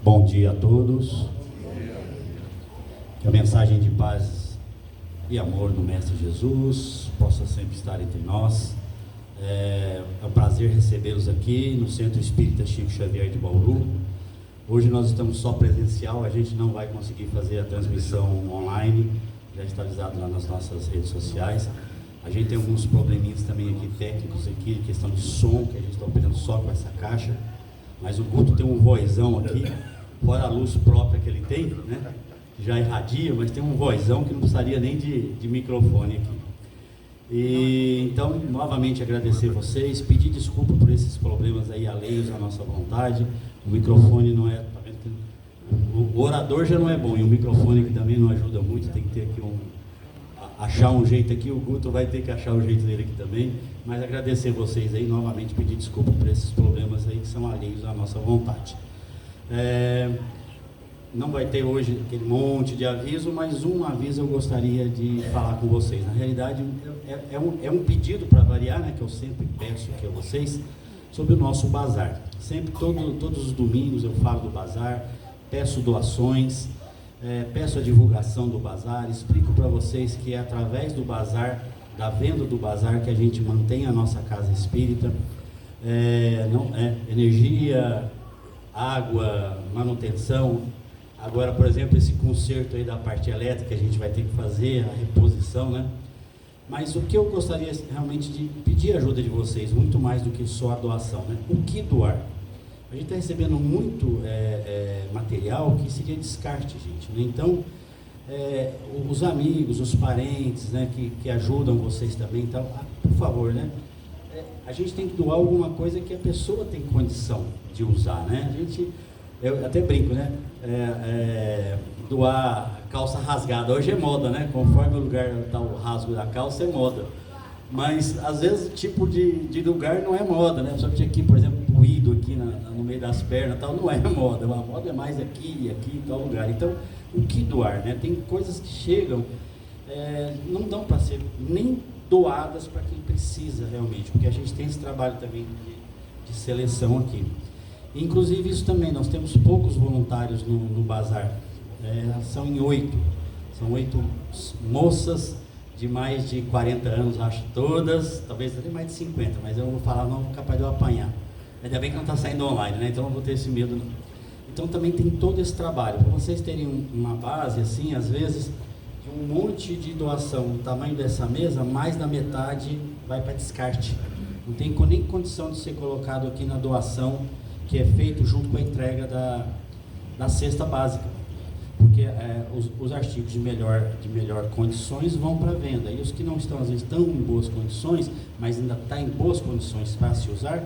Bom dia a todos. Que a mensagem de paz e amor do Mestre Jesus possa sempre estar entre nós. É um prazer recebê-los aqui no Centro Espírita Chico Xavier de Bauru. Hoje nós estamos só presencial, a gente não vai conseguir fazer a transmissão online, já está avisado lá nas nossas redes sociais. A gente tem alguns probleminhas também aqui técnicos aqui, questão de som, que a gente está operando só com essa caixa, mas o Guto tem um vozão aqui, fora a luz própria que ele tem, né? Já irradia, mas tem um vozão que não precisaria nem de microfone aqui. E então, novamente agradecer vocês, pedir desculpa por esses problemas aí alheios à nossa vontade. O microfone não é, tá vendo que o orador já não é bom, e o microfone que também não ajuda muito, tem que ter aqui achar um jeito aqui, o Guto vai ter que achar o jeito dele aqui também, mas agradecer vocês aí, novamente pedir desculpa por esses problemas aí que são alheios à nossa vontade. Não vai ter hoje aquele monte de aviso, mas um aviso eu gostaria de falar com vocês. Na realidade, é um pedido para variar, né, que eu sempre peço aqui a vocês, sobre o nosso bazar. Sempre, todos os domingos eu falo do bazar, peço doações, peço a divulgação do bazar, explico para vocês que é através do bazar, da venda do bazar, que a gente mantém a nossa casa espírita. Energia, água, manutenção. Agora, por exemplo, esse conserto aí da parte elétrica, a gente vai ter que fazer a reposição, né? Mas o que eu gostaria realmente de pedir ajuda de vocês, muito mais do que só a doação, né? O que doar? A gente está recebendo muito material que seria descarte, gente, né? Então, os amigos, os parentes, né, que ajudam vocês também, então, por favor, né? A gente tem que doar alguma coisa que a pessoa tem condição de usar, né? Eu até brinco, né? Doar calça rasgada, hoje é moda, né? Conforme o lugar está o rasgo da calça, é moda. Mas, às vezes, o tipo de lugar não é moda, né? Só que aqui, por exemplo, puído aqui no meio das pernas, tal, não é moda. A moda é mais aqui e tal lugar. Então, o que doar, né? Tem coisas que chegam, não dão para ser nem doadas para quem precisa realmente, porque a gente tem esse trabalho também de seleção aqui. Inclusive isso também, nós temos poucos voluntários no bazar, são 8 moças de mais de 40 anos, acho todas, talvez até mais de 50, mas eu vou falar, não, capaz de eu apanhar. Ainda bem que não está saindo online, né? Então não vou ter esse medo não. Então também tem todo esse trabalho, para vocês terem uma base assim, às vezes, de um monte de doação, o tamanho dessa mesa, mais da metade vai para descarte. Não tem nem condição de ser colocado aqui na doação, que é feito junto com a entrega da cesta básica, porque os artigos de melhor condições vão para venda, e os que não estão, às vezes, tão em boas condições, mas ainda está em boas condições para se usar,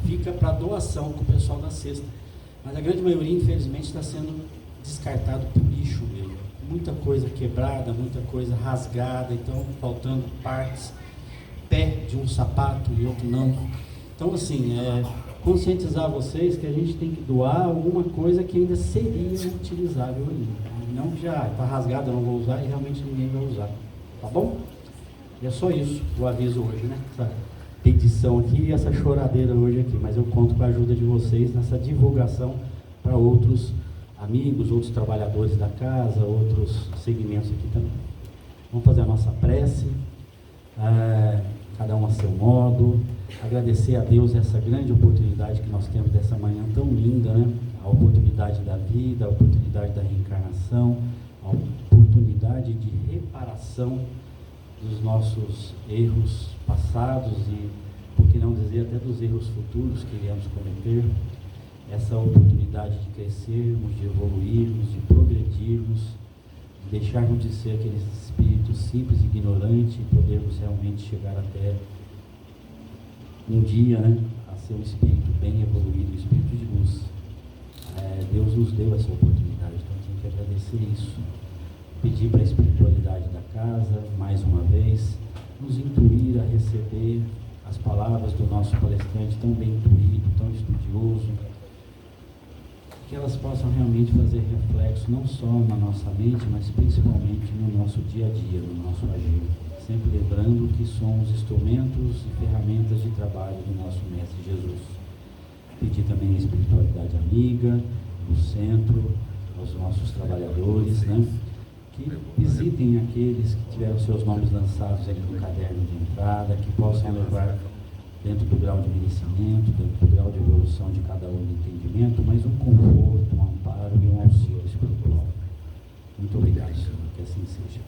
fica para doação com o pessoal da cesta. Mas a grande maioria, infelizmente, está sendo descartado por lixo mesmo, muita coisa quebrada, muita coisa rasgada, então faltando partes, pé de um sapato e outro não. Então, assim, conscientizar vocês que a gente tem que doar alguma coisa que ainda seria utilizável ali. Não que já está rasgado, eu não vou usar, e realmente ninguém vai usar. Tá bom? E é só isso o aviso hoje, né? Essa petição aqui e essa choradeira hoje aqui. Mas eu conto com a ajuda de vocês nessa divulgação para outros amigos, outros trabalhadores da casa, outros segmentos aqui também. Vamos fazer a nossa prece. Cada um a seu modo, agradecer a Deus essa grande oportunidade que nós temos dessa manhã tão linda, né? A oportunidade da vida, a oportunidade da reencarnação, a oportunidade de reparação dos nossos erros passados e, por que não dizer, até dos erros futuros que iremos cometer. Essa oportunidade de crescermos, de evoluirmos, de progredirmos, de deixarmos de ser aqueles espíritos simples e ignorantes e podermos realmente chegar até um dia, né, a ser um espírito bem evoluído, um espírito de luz. Deus nos deu essa oportunidade, então tem que agradecer isso. Pedir para a espiritualidade da casa, mais uma vez, nos intuir a receber as palavras do nosso palestrante tão bem intuído, tão estudioso, que elas possam realmente fazer reflexo não só na nossa mente, mas principalmente no nosso dia a dia, no nosso agir. Sempre lembrando que somos instrumentos e ferramentas de trabalho do nosso Mestre Jesus. Pedir também a espiritualidade amiga, no centro, aos nossos trabalhadores, né? Que visitem aqueles que tiveram seus nomes lançados ali no caderno de entrada, que possam levar dentro do grau de merecimento, dentro do grau de evolução de cada um de entendimento, mas um conforto, um amparo e um auxílio espiritual. Muito obrigado, Senhor, que assim seja.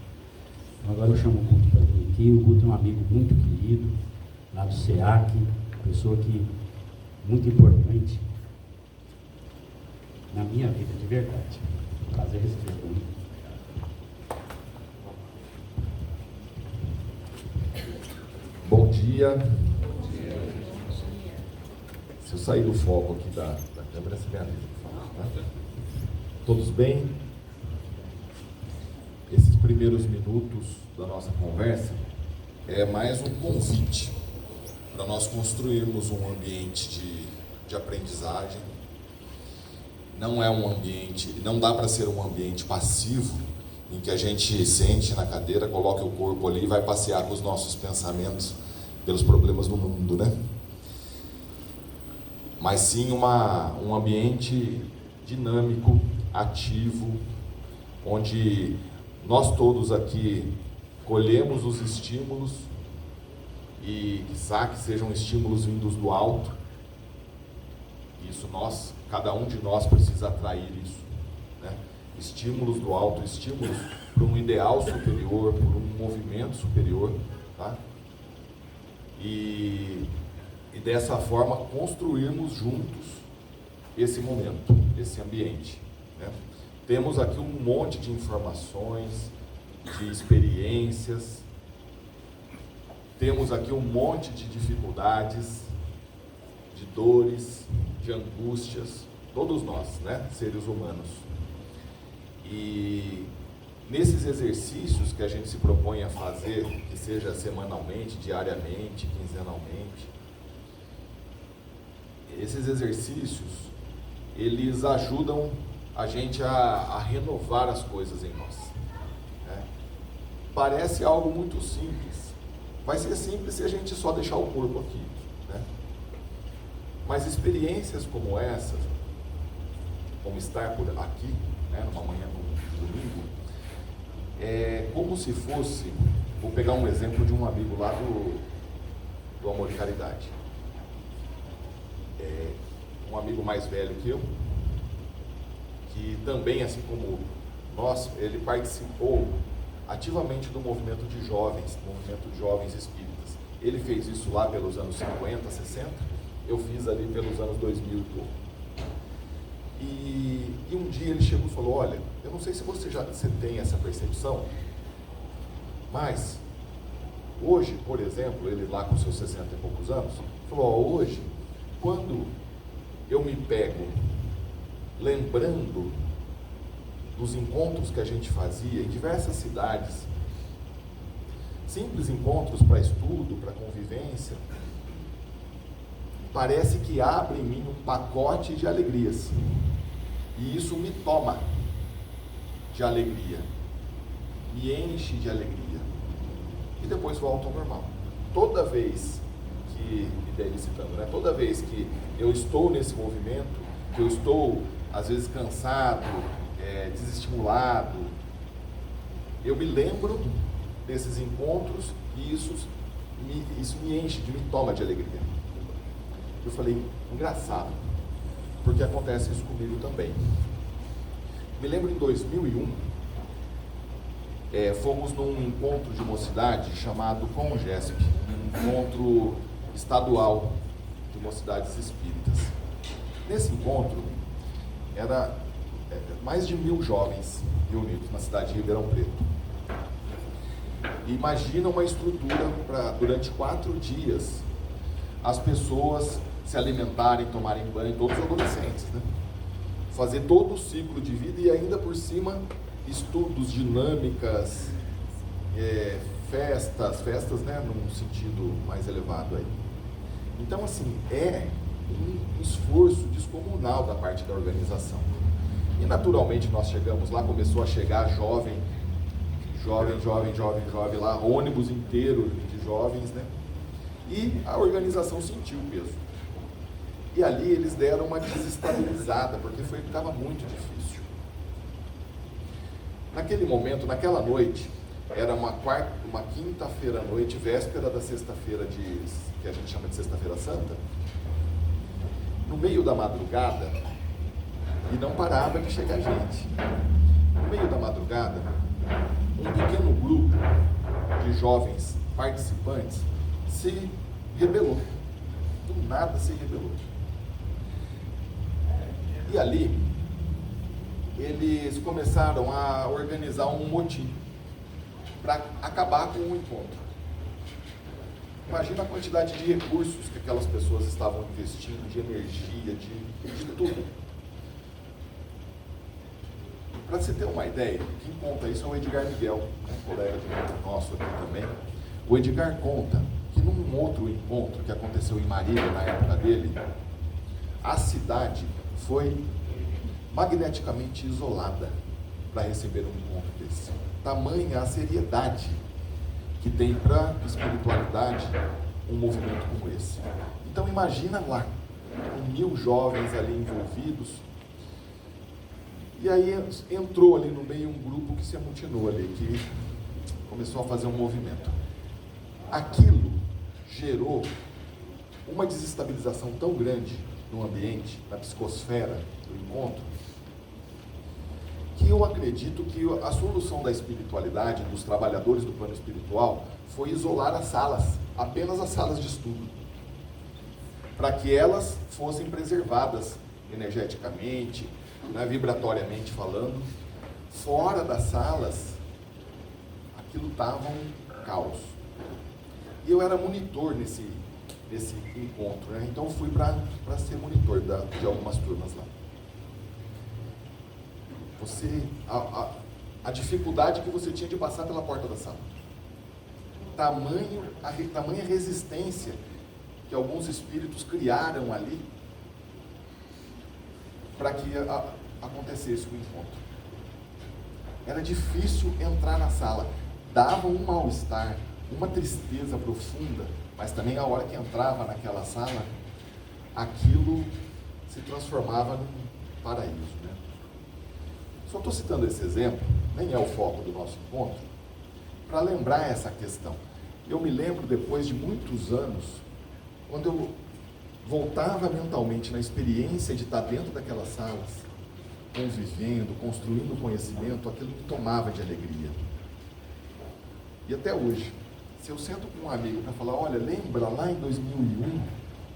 Então, agora eu chamo o Guto para vir aqui. O Guto é um amigo muito querido, lá do SEAC, pessoa que muito importante na minha vida, de verdade. Prazer receber comigo. Bom dia. Se eu sair do foco aqui da câmera, você me avisa, por favor, tá? Todos bem? Esses primeiros minutos da nossa conversa é mais um convite para nós construirmos um ambiente de aprendizagem. Não é um ambiente, não dá para ser um ambiente passivo, em que a gente sente na cadeira, coloca o corpo ali e vai passear com os nossos pensamentos pelos problemas do mundo, né? Mas sim um ambiente dinâmico, ativo, onde nós todos aqui colhemos os estímulos e quizá que sejam estímulos vindos do alto. Isso cada um de nós precisa atrair isso, né? Estímulos do alto, estímulos para um ideal superior, por um movimento superior, tá? E dessa forma construirmos juntos esse momento, esse ambiente, né? Temos aqui um monte de informações, de experiências, temos aqui um monte de dificuldades, de dores, de angústias, todos nós, né, seres humanos. E nesses exercícios que a gente se propõe a fazer, que seja semanalmente, diariamente, quinzenalmente, esses exercícios, eles ajudam a gente a renovar as coisas em nós, né? Parece algo muito simples, vai ser simples se a gente só deixar o corpo aqui, né? Mas experiências como essa, como estar por aqui, né, numa manhã no domingo, é como se fosse, vou pegar um exemplo de um amigo lá do Amor e Caridade. Um amigo mais velho que eu, que também, assim como nós, ele participou ativamente do movimento de jovens, espíritas. Ele fez isso lá pelos anos 50, 60, eu fiz ali pelos anos 2000 e pouco. E um dia ele chegou e falou: olha, eu não sei se você tem essa percepção, mas hoje, por exemplo, ele lá com seus 60 e poucos anos, falou: ó, hoje, quando eu me pego lembrando dos encontros que a gente fazia em diversas cidades, simples encontros para estudo, para convivência, parece que abre em mim um pacote de alegrias, e isso me toma de alegria, me enche de alegria, e depois volta ao normal. Toda vez que, citando, né? Toda vez que eu estou nesse movimento, que eu estou às vezes cansado, desestimulado, eu me lembro desses encontros e isso me enche, me toma de alegria. Eu falei: engraçado, porque acontece isso comigo também. Me lembro em 2001, fomos num encontro de mocidade chamado CONGESP, um encontro estadual de mocidades espíritas. Nesse encontro, era mais de 1000 jovens reunidos na cidade de Ribeirão Preto. E imagina uma estrutura para, durante 4 dias, as pessoas se alimentarem, tomarem banho, todos os adolescentes, né? Fazer todo o ciclo de vida e ainda por cima estudos, dinâmicas, festas, né, num sentido mais elevado aí. Então, assim, é um esforço descomunal da parte da organização. E naturalmente nós chegamos lá, começou a chegar jovem lá, ônibus inteiro de jovens, né? E a organização sentiu o peso. E ali eles deram uma desestabilizada, porque ficava muito difícil. Naquele momento, naquela noite, era uma quinta-feira à noite, véspera da sexta-feira, que a gente chama de Sexta-feira Santa. No meio da madrugada, e não parava de chegar gente. No meio da madrugada, um pequeno grupo de jovens participantes se rebelou. Do nada se rebelou. E ali, eles começaram a organizar um motim para acabar com o encontro. Imagina a quantidade de recursos que aquelas pessoas estavam investindo, de energia, de tudo. Para você ter uma ideia, quem conta isso é o Edgar Miguel, colega nosso aqui também. O Edgar conta que num outro encontro que aconteceu em Marília, na época dele, a cidade foi magneticamente isolada para receber um encontro desse. Tamanha a seriedade que tem para a espiritualidade um movimento como esse. Então imagina lá, com 1000 jovens ali envolvidos, e aí entrou ali no meio um grupo que se amutinou ali, que começou a fazer um movimento. Aquilo gerou uma desestabilização tão grande no ambiente, na psicosfera do encontro, que eu acredito que a solução da espiritualidade, dos trabalhadores do plano espiritual, foi isolar as salas, apenas as salas de estudo, para que elas fossem preservadas energeticamente, vibratoriamente falando. Fora das salas, aquilo estava um caos. E eu era monitor nesse encontro, então eu fui para ser monitor de algumas turmas lá. A dificuldade que você tinha de passar pela porta da sala, tamanha resistência que alguns espíritos criaram ali para que acontecesse o encontro. Era difícil entrar na sala, dava um mal-estar, uma tristeza profunda, mas também a hora que entrava naquela sala, aquilo se transformava num paraíso, Só estou citando esse exemplo, nem é o foco do nosso encontro, para lembrar essa questão. Eu me lembro, depois de muitos anos, quando eu voltava mentalmente na experiência de estar dentro daquelas salas, convivendo, construindo conhecimento, aquilo me tomava de alegria. E até hoje, se eu sento com um amigo para falar, olha, lembra lá em 2001,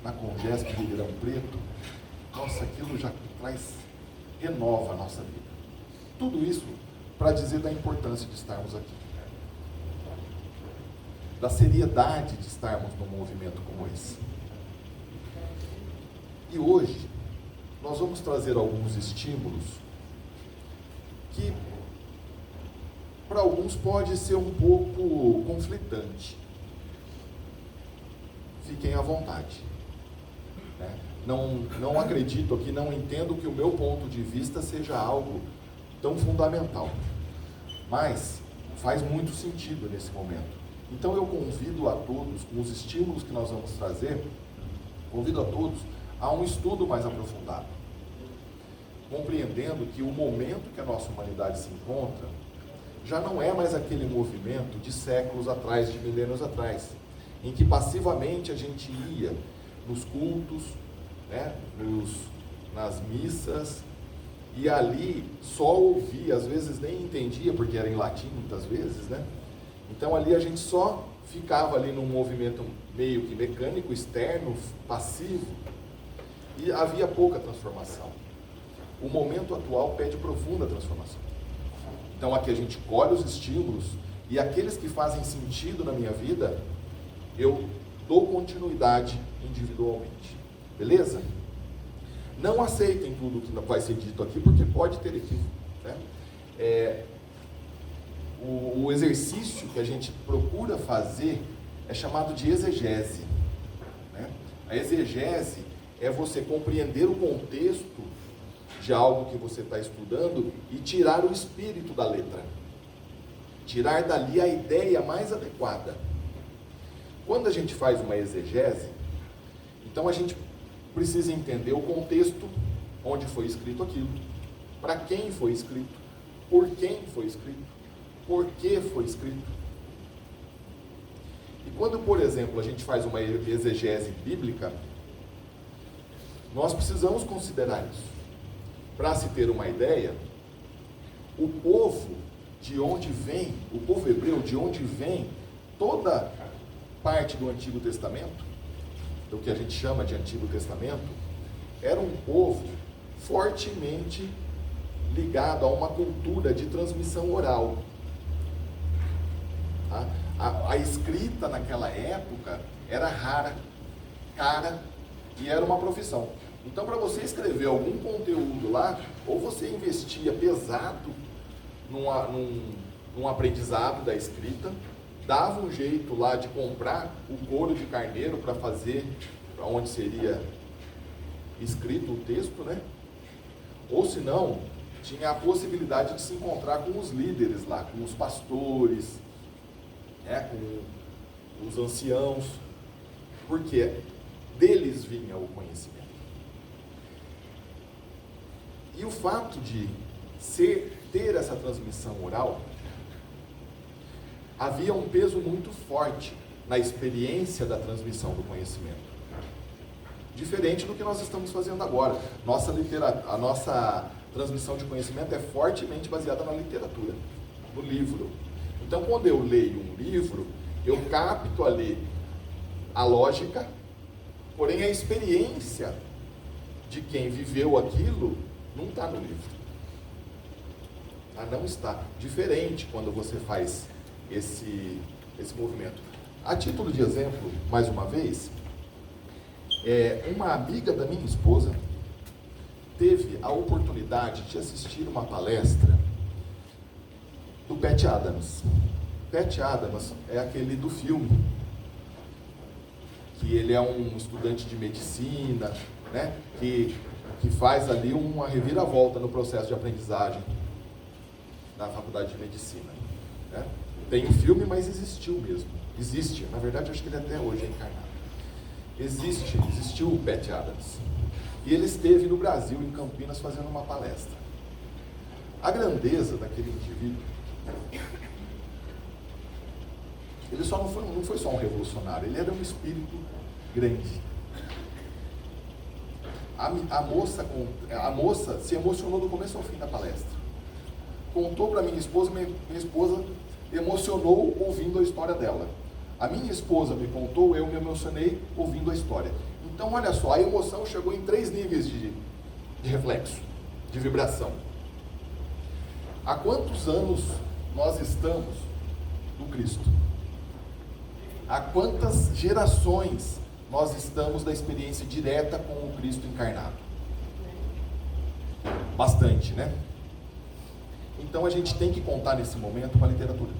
na Congesp de Ribeirão Preto, nossa, aquilo já renova a nossa vida. Tudo isso para dizer da importância de estarmos aqui, da seriedade de estarmos num movimento como esse. E hoje, nós vamos trazer alguns estímulos que, para alguns, pode ser um pouco conflitante. Fiquem à vontade. Não acredito aqui, não entendo que o meu ponto de vista seja algo tão fundamental, mas faz muito sentido nesse momento. Então eu convido a todos, com os estímulos que nós vamos trazer, convido a todos a um estudo mais aprofundado, compreendendo que o momento que a nossa humanidade se encontra já não é mais aquele movimento de séculos atrás, de milênios atrás, em que passivamente a gente ia nos cultos, nas missas, e ali só ouvia, às vezes nem entendia, porque era em latim muitas vezes, Então ali a gente só ficava ali num movimento meio que mecânico, externo, passivo, e havia pouca transformação. O momento atual pede profunda transformação. Então aqui a gente colhe os estímulos, e aqueles que fazem sentido na minha vida, eu dou continuidade individualmente. Beleza? Não aceitem tudo que vai ser dito aqui, porque pode ter equívoco. O exercício que a gente procura fazer é chamado de exegese. A exegese é você compreender o contexto de algo que você está estudando e tirar o espírito da letra. Tirar dali a ideia mais adequada. Quando a gente faz uma exegese, então a gente precisa entender o contexto onde foi escrito aquilo, para quem foi escrito, por quem foi escrito, por que foi escrito. E quando, por exemplo, a gente faz uma exegese bíblica, nós precisamos considerar isso. Para se ter uma ideia, o povo de onde vem, o povo hebreu, de onde vem toda parte do Antigo Testamento, do que a gente chama de Antigo Testamento, era um povo fortemente ligado a uma cultura de transmissão oral. A escrita naquela época era rara, cara, e era uma profissão. Então, para você escrever algum conteúdo lá, ou você investia pesado num aprendizado da escrita, dava um jeito lá de comprar o couro de carneiro para fazer, para onde seria escrito o texto, né? Ou se não, tinha a possibilidade de se encontrar com os líderes lá, com os pastores, né? Com os anciãos, porque deles vinha o conhecimento. E o fato de ter essa transmissão oral, havia um peso muito forte na experiência da transmissão do conhecimento. Diferente do que nós estamos fazendo agora. A nossa transmissão de conhecimento é fortemente baseada na literatura, no livro. Então, quando eu leio um livro, eu capto ali a lógica, porém a experiência de quem viveu aquilo não está no livro. Não está. Diferente quando você faz esse movimento. A título de exemplo, mais uma vez, uma amiga da minha esposa teve a oportunidade de assistir uma palestra do Pat Adams. Pat Adams é aquele do filme, que ele é um estudante de medicina, né, que faz ali uma reviravolta no processo de aprendizagem na faculdade de medicina, né? Tem um filme, mas existiu mesmo. Existe, na verdade, acho que ele até hoje é encarnado. Existiu o Pat Adams. E ele esteve no Brasil, em Campinas, fazendo uma palestra. A grandeza daquele indivíduo, ele não foi só um revolucionário, ele era um espírito grande. A moça se emocionou do começo ao fim da palestra. Contou para minha esposa emocionou ouvindo a história dela. A minha esposa me contou, eu me emocionei ouvindo a história. Então, olha só, a emoção chegou em 3 níveis de reflexo, de vibração. Há quantos anos nós estamos no Cristo? Há quantas gerações nós estamos da experiência direta com o Cristo encarnado? Bastante, né? Então a gente tem que contar nesse momento com a literatura.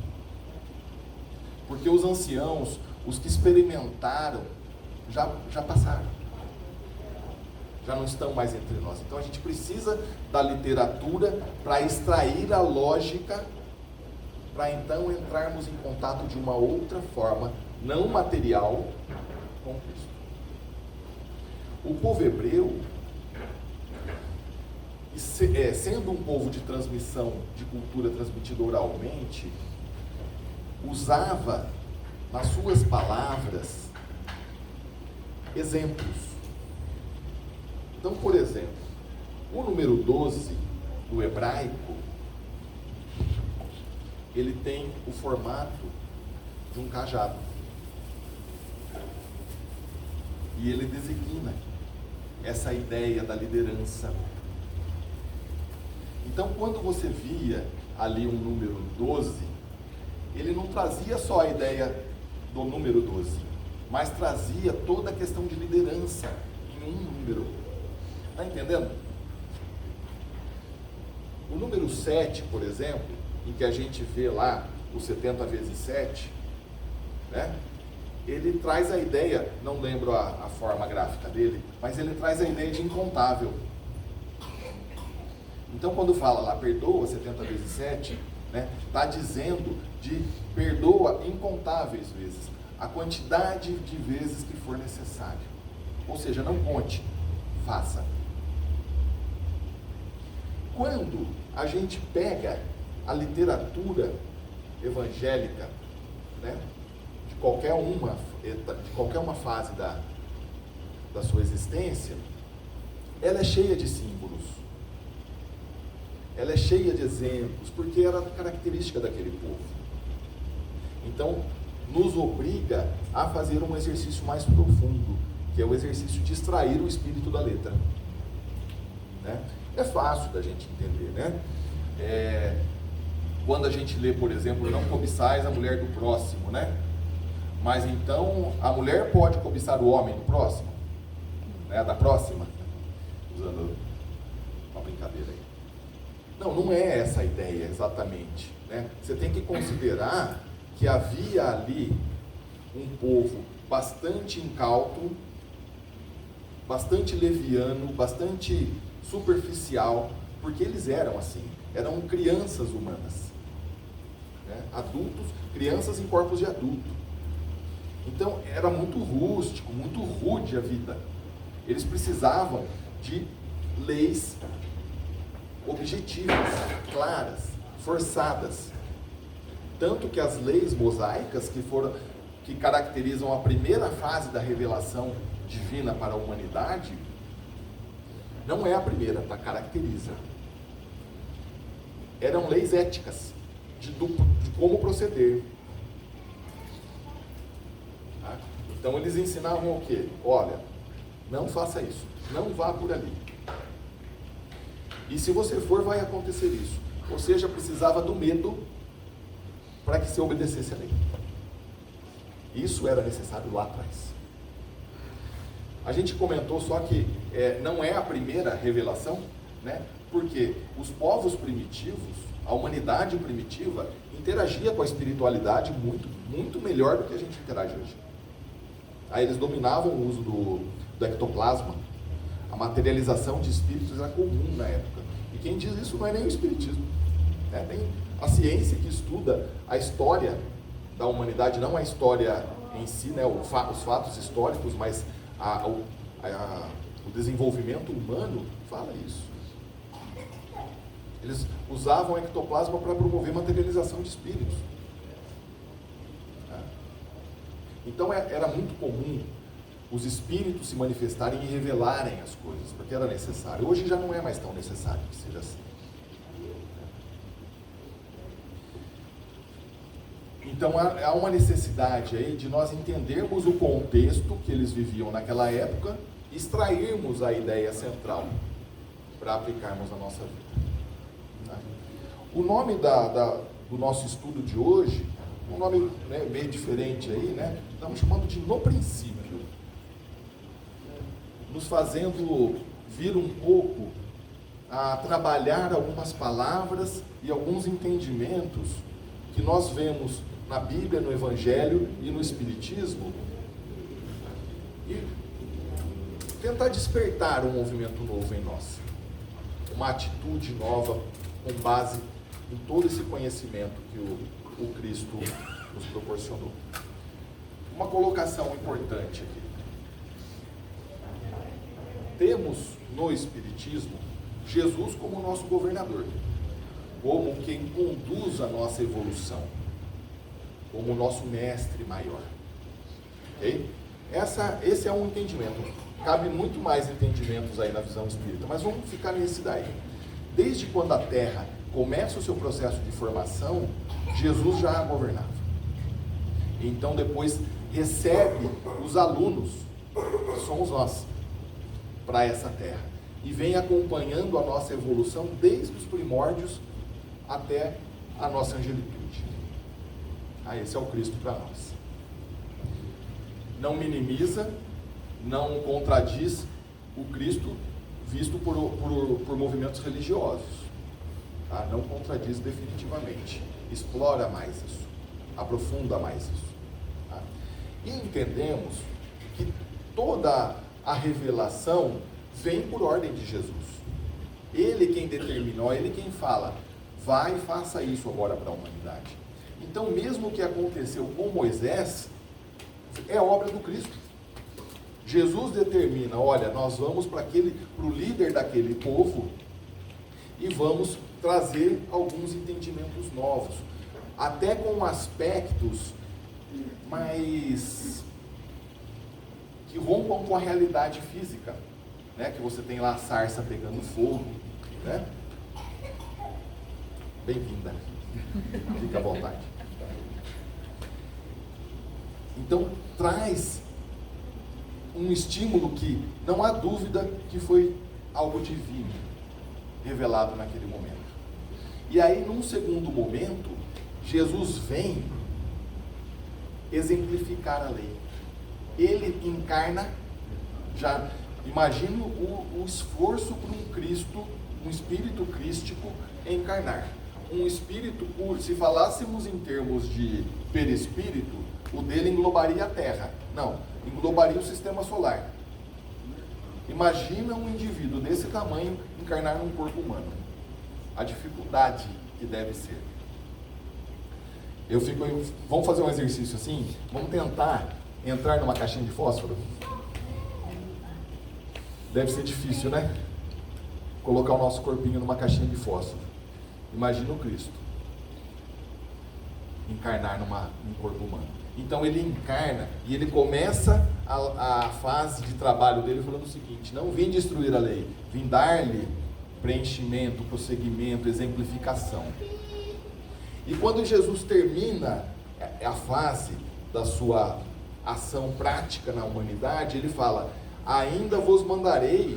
Porque os anciãos, os que experimentaram, já passaram. Já não estão mais entre nós. Então a gente precisa da literatura para extrair a lógica, para então entrarmos em contato de uma outra forma, não material, com Cristo. O povo hebreu, sendo um povo de transmissão de cultura transmitida oralmente, usava nas suas palavras exemplos. Então, por exemplo, o número 12 do hebraico, ele tem o formato de um cajado. E ele designa essa ideia da liderança. Então, quando você via ali um número 12, ele não trazia só a ideia do número 12, mas trazia toda a questão de liderança em um número. Está entendendo? O número 7, por exemplo, em que a gente vê lá o 70 vezes 7, né? Ele traz a ideia, não lembro a forma gráfica dele, mas ele traz a ideia de incontável. Então, quando fala lá, perdoa 70 vezes 7, né, está dizendo de perdoa incontáveis vezes, a quantidade de vezes que for necessário. Ou seja, não conte, faça. Quando a gente pega a literatura evangélica, né, de qualquer uma fase da sua existência, ela é cheia de símbolos, ela é cheia de exemplos, porque era característica daquele povo. Então, nos obriga a fazer um exercício mais profundo, que é o exercício de extrair o espírito da letra, né? É fácil da gente entender, né? Quando a gente lê, por exemplo, não cobiçais a mulher do próximo, né? Mas então, a mulher pode cobiçar o homem do próximo, né? Da próxima, usando uma brincadeira aí. Não é essa a ideia exatamente, né? Você tem que considerar que havia ali um povo bastante incauto, bastante leviano, bastante superficial, porque eles eram assim, eram crianças humanas, né? Adultos, crianças em corpos de adulto. Então era muito rústico, muito rude a vida. Eles precisavam de leis objetivas, claras, forçadas. Tanto que as leis mosaicas, que caracterizam a primeira fase da revelação divina para a humanidade, não é a primeira, tá? Caracteriza. Eram leis éticas de como proceder. Tá? Então eles ensinavam o quê? Olha, não faça isso, não vá por ali. E se você for, vai acontecer isso. Ou seja, precisava do medo para que se obedecesse a lei. Isso era necessário lá atrás. A gente comentou só que não é a primeira revelação, né? Porque os povos primitivos, a humanidade primitiva, interagia com a espiritualidade muito, muito melhor do que a gente interage hoje. Aí eles dominavam o uso do ectoplasma. A materialização de espíritos era comum na época. E quem diz isso não é nem o espiritismo, né? Tem a ciência que estuda a história da humanidade, não a história em si, né? Os fatos históricos, mas o desenvolvimento humano fala isso. Eles usavam o ectoplasma para promover materialização de espíritos. Então era muito comum os espíritos se manifestarem e revelarem as coisas, porque era necessário. Hoje já não é mais tão necessário que seja assim. Então há uma necessidade aí de nós entendermos o contexto que eles viviam naquela época, extrairmos a ideia central para aplicarmos na nossa vida. O nome do nosso estudo de hoje, um nome, né, meio diferente aí, né? Estamos chamando de No Princípio, nos fazendo vir um pouco a trabalhar algumas palavras e alguns entendimentos que nós vemos na Bíblia, no Evangelho e no Espiritismo, e tentar despertar um movimento novo em nós, uma atitude nova com base em todo esse conhecimento que o Cristo nos proporcionou. Uma colocação importante aqui. Temos no Espiritismo Jesus como nosso governador, como quem conduz a nossa evolução, como nosso mestre maior. Okay? Esse é um entendimento. Cabe muito mais entendimentos aí na visão espírita, mas vamos ficar nesse daí. Desde quando a Terra começa o seu processo de formação, Jesus já a governava. Então depois recebe os alunos, que somos nós, para essa Terra, e vem acompanhando a nossa evolução desde os primórdios até a nossa angelitude. Esse é o Cristo para nós. Não minimiza, não contradiz o Cristo visto por movimentos religiosos. Tá? Não contradiz definitivamente. Explora mais isso. Aprofunda mais isso. Tá? E entendemos que toda a revelação vem por ordem de Jesus. Ele quem determinou, ele quem fala, vai e faça isso agora para a humanidade. Então, mesmo o que aconteceu com Moisés, é obra do Cristo. Jesus determina, olha, nós vamos para o líder daquele povo e vamos trazer alguns entendimentos novos, até com aspectos mais que rompam com a realidade física, né? Que você tem lá a sarça pegando fogo, né? Bem-vinda, fica à vontade. Então traz um estímulo que não há dúvida que foi algo divino revelado naquele momento. E aí, num segundo momento, Jesus vem exemplificar a lei. Ele encarna, já imagino o esforço para um Cristo, um espírito crístico encarnar. Um espírito puro, se falássemos em termos de perispírito, o dele englobaria a Terra. Não, englobaria o sistema solar. Imagina um indivíduo desse tamanho encarnar num corpo humano. A dificuldade que deve ser. Vamos fazer um exercício assim? Vamos tentar entrar numa caixinha de fósforo? Deve ser difícil, né? Colocar o nosso corpinho numa caixinha de fósforo. Imagina o Cristo encarnar num corpo humano. Então ele encarna e ele começa a fase de trabalho dele falando o seguinte: não vim destruir a lei, vim dar-lhe preenchimento, prosseguimento, exemplificação. E quando Jesus termina a fase da sua ação prática na humanidade, ele fala: ainda vos mandarei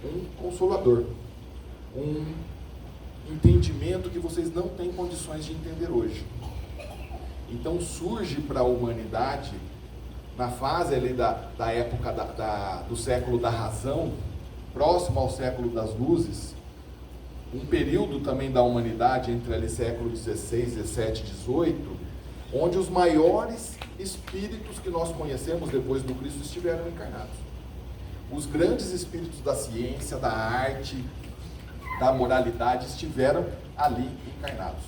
um consolador, um entendimento que vocês não têm condições de entender hoje. Então surge para a humanidade, na fase ali da época do século da razão, próximo ao século das luzes, um período também da humanidade entre ali século XVI, XVII, XVIII, onde os maiores espíritos que nós conhecemos depois do Cristo estiveram encarnados. Os grandes espíritos da ciência, da arte, da moralidade estiveram ali encarnados.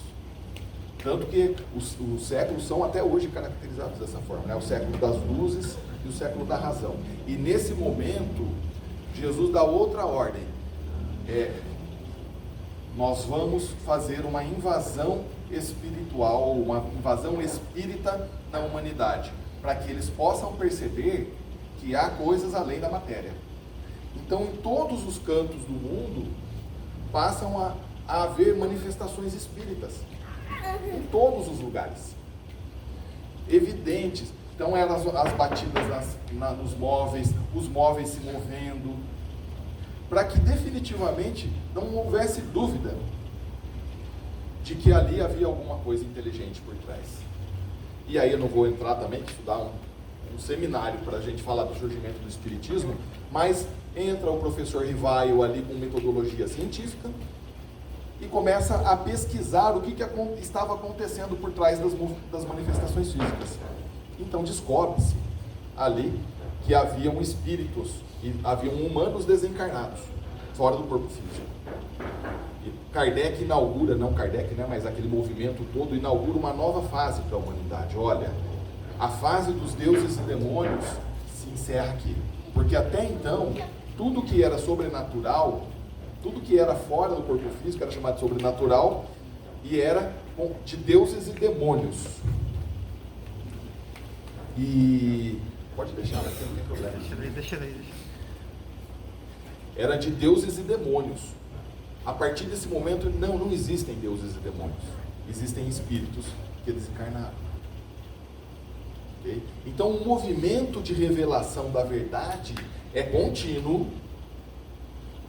Tanto que os séculos são até hoje caracterizados dessa forma, né? O século das luzes e o século da razão. E nesse momento, Jesus dá outra ordem. Nós vamos fazer uma invasão espiritual, uma invasão espírita na humanidade, para que eles possam perceber que há coisas além da matéria. Então, em todos os cantos do mundo, passam a haver manifestações espíritas. Em todos os lugares. Evidentes. Então, as batidas nos móveis, os móveis se movendo, para que definitivamente não houvesse dúvida de que ali havia alguma coisa inteligente por trás. E aí eu não vou entrar também, que estudar um seminário para a gente falar do surgimento do Espiritismo, mas entra o professor Rivaio ali com metodologia científica e começa a pesquisar o que estava acontecendo por trás das manifestações físicas. Então descobre-se ali que haviam espíritos, que haviam humanos desencarnados, fora do corpo físico. E Kardec inaugura, não Kardec, né, mas aquele movimento todo, inaugura uma nova fase para a humanidade. Olha, a fase dos deuses e demônios se encerra aqui. Porque até então, tudo que era sobrenatural, tudo que era fora do corpo físico era chamado de sobrenatural e era de deuses e demônios. E pode deixar, não tem problema. Deixa. Era de deuses e demônios. A partir desse momento, não existem deuses e demônios. Existem espíritos que desencarnaram. Okay? Então, o movimento de revelação da verdade é contínuo,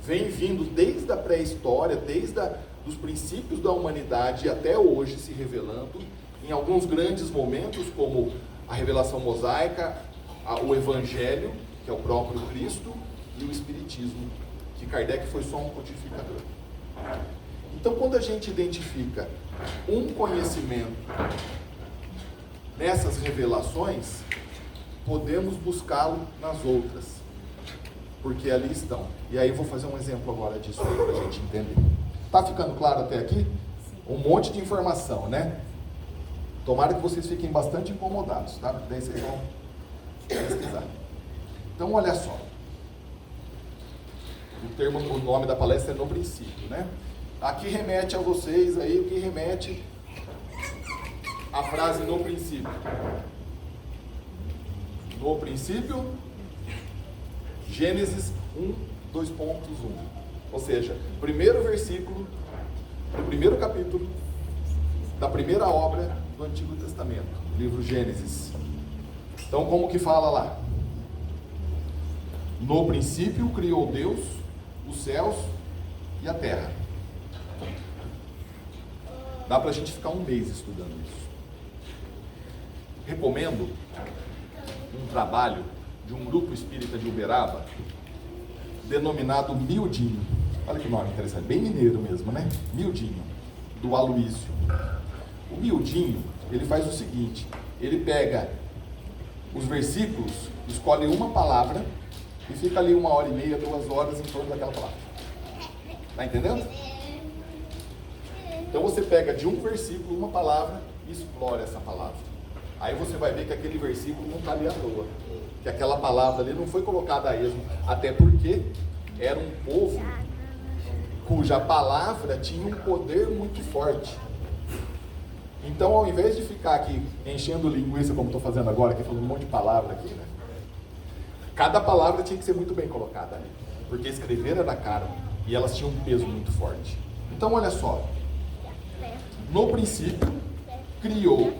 vem vindo desde a pré-história, desde os princípios da humanidade até hoje se revelando, em alguns grandes momentos, como a revelação mosaica, o Evangelho, que é o próprio Cristo, e o Espiritismo, que Kardec foi só um codificador. Então, quando a gente identifica um conhecimento nessas revelações, podemos buscá-lo nas outras, porque ali estão. E aí eu vou fazer um exemplo agora disso para a gente entender. Tá ficando claro até aqui? Um monte de informação, né? Tomara que vocês fiquem bastante incomodados, tá? Daí vocês vão pesquisar. Então, olha só. O nome da palestra é No Princípio, né? Aqui remete a vocês aí, o que remete a frase no princípio. No princípio, Gênesis 1, 2.1. Ou seja, primeiro versículo do primeiro capítulo da primeira obra do Antigo Testamento, livro Gênesis. Então, como que fala lá? No princípio criou Deus os céus e a terra. Dá pra gente ficar um mês estudando isso. Recomendo um trabalho de um grupo espírita de Uberaba, denominado Mildinho. Olha que nome interessante, bem mineiro mesmo, né? Mildinho, do Aloísio. O Mildinho, ele faz o seguinte, ele pega os versículos, escolhe uma palavra e fica ali 1h30, 2 horas em torno daquela palavra. Tá entendendo? Então você pega de um versículo uma palavra e explora essa palavra. Aí você vai ver que aquele versículo não está ali à toa. Que aquela palavra ali não foi colocada a esmo. Até porque era um povo cuja palavra tinha um poder muito forte. Então, ao invés de ficar aqui enchendo linguiça, como estou fazendo agora, aqui falando um monte de palavra aqui, né? Cada palavra tinha que ser muito bem colocada ali. Porque escrever era caro e elas tinham um peso muito forte. Então, olha só. No princípio, criou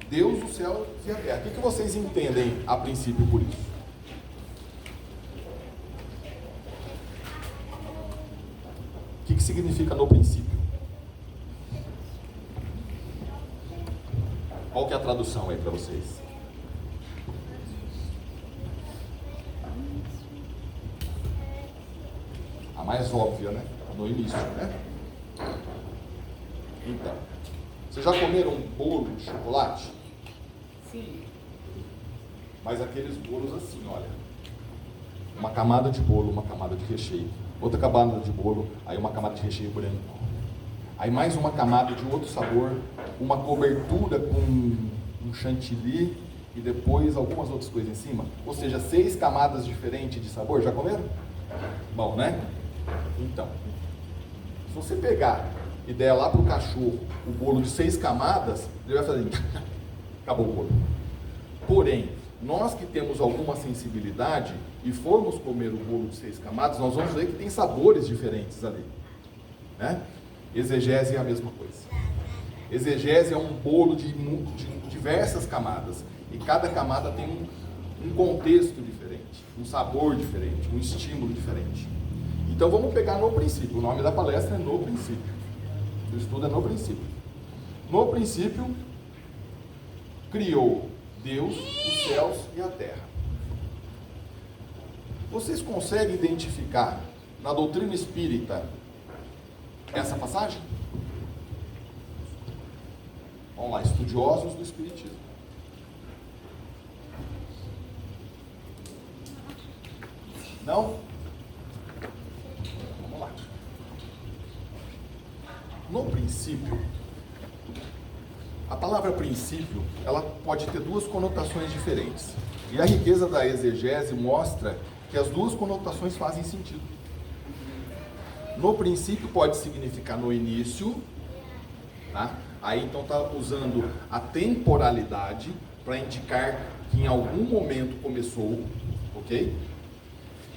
Deus o céu e a terra. O que vocês entendem a princípio por isso? O que significa no princípio? Qual que é a tradução aí para vocês? A mais óbvia, né? No início, né? Então, vocês já comeram um bolo de chocolate? Sim. Mas aqueles bolos assim, olha. Uma camada de bolo, uma camada de recheio. Outra camada de bolo, aí uma camada de recheio branco. Aí mais uma camada de outro sabor, uma cobertura com um chantilly e depois algumas outras coisas em cima. Ou seja, 6 camadas diferentes de sabor. Já comeram? Bom, né? Então, se você pegar e der lá para o cachorro o bolo de 6 camadas, ele vai fazer acabou o bolo. Porém, nós que temos alguma sensibilidade e formos comer o bolo de 6 camadas, nós vamos ver que tem sabores diferentes ali, né? Exegese é a mesma coisa. Exegese é um bolo de diversas camadas e cada camada tem um contexto diferente, um sabor diferente, um estímulo diferente. Então vamos pegar no princípio. O nome da palestra é No Princípio. O estudo é No Princípio. No princípio, criou Deus os céus e a terra. Vocês conseguem identificar na doutrina espírita essa passagem? Vamos lá, estudiosos do espiritismo. Não? Vamos lá. No princípio, a palavra princípio, ela pode ter 2 conotações diferentes. E a riqueza da exegese mostra que as 2 conotações fazem sentido. No princípio pode significar no início, tá? Aí então está usando a temporalidade para indicar que em algum momento começou, ok?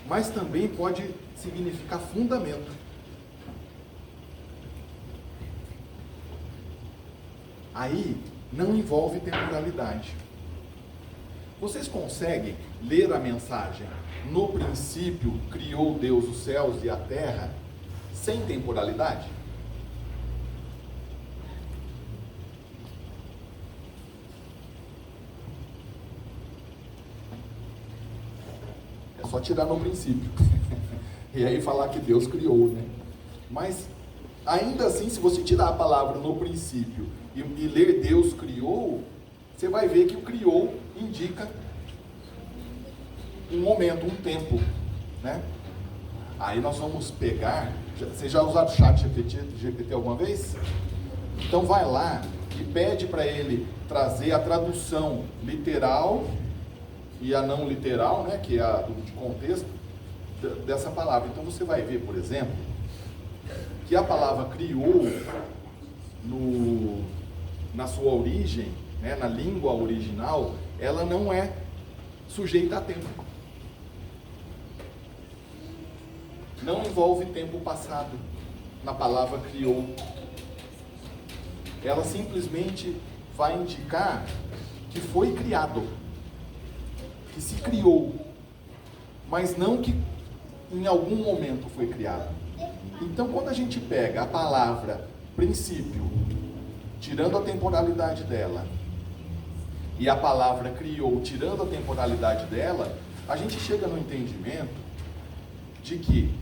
Mas também pode significar fundamento. Aí não envolve temporalidade. Vocês conseguem ler a mensagem no princípio criou Deus os céus e a terra sem temporalidade? É só tirar no princípio e aí falar que Deus criou, né? Mas ainda assim, se você tirar a palavra no princípio e ler Deus criou, você vai ver que o criou indica um momento, um tempo, né? Aí nós vamos pegar, vocês já usaram o chat GPT alguma vez? Então vai lá e pede para ele trazer a tradução literal e a não literal, né, que é a de contexto dessa palavra. Então você vai ver, por exemplo, que a palavra criou na sua origem, né, na língua original, ela não é sujeita a tempo. Não envolve tempo passado na palavra criou. Ela simplesmente vai indicar que foi criado, que se criou, mas não que em algum momento foi criado. Então, quando a gente pega a palavra princípio, tirando a temporalidade dela, e a palavra criou, tirando a temporalidade dela, a gente chega no entendimento de que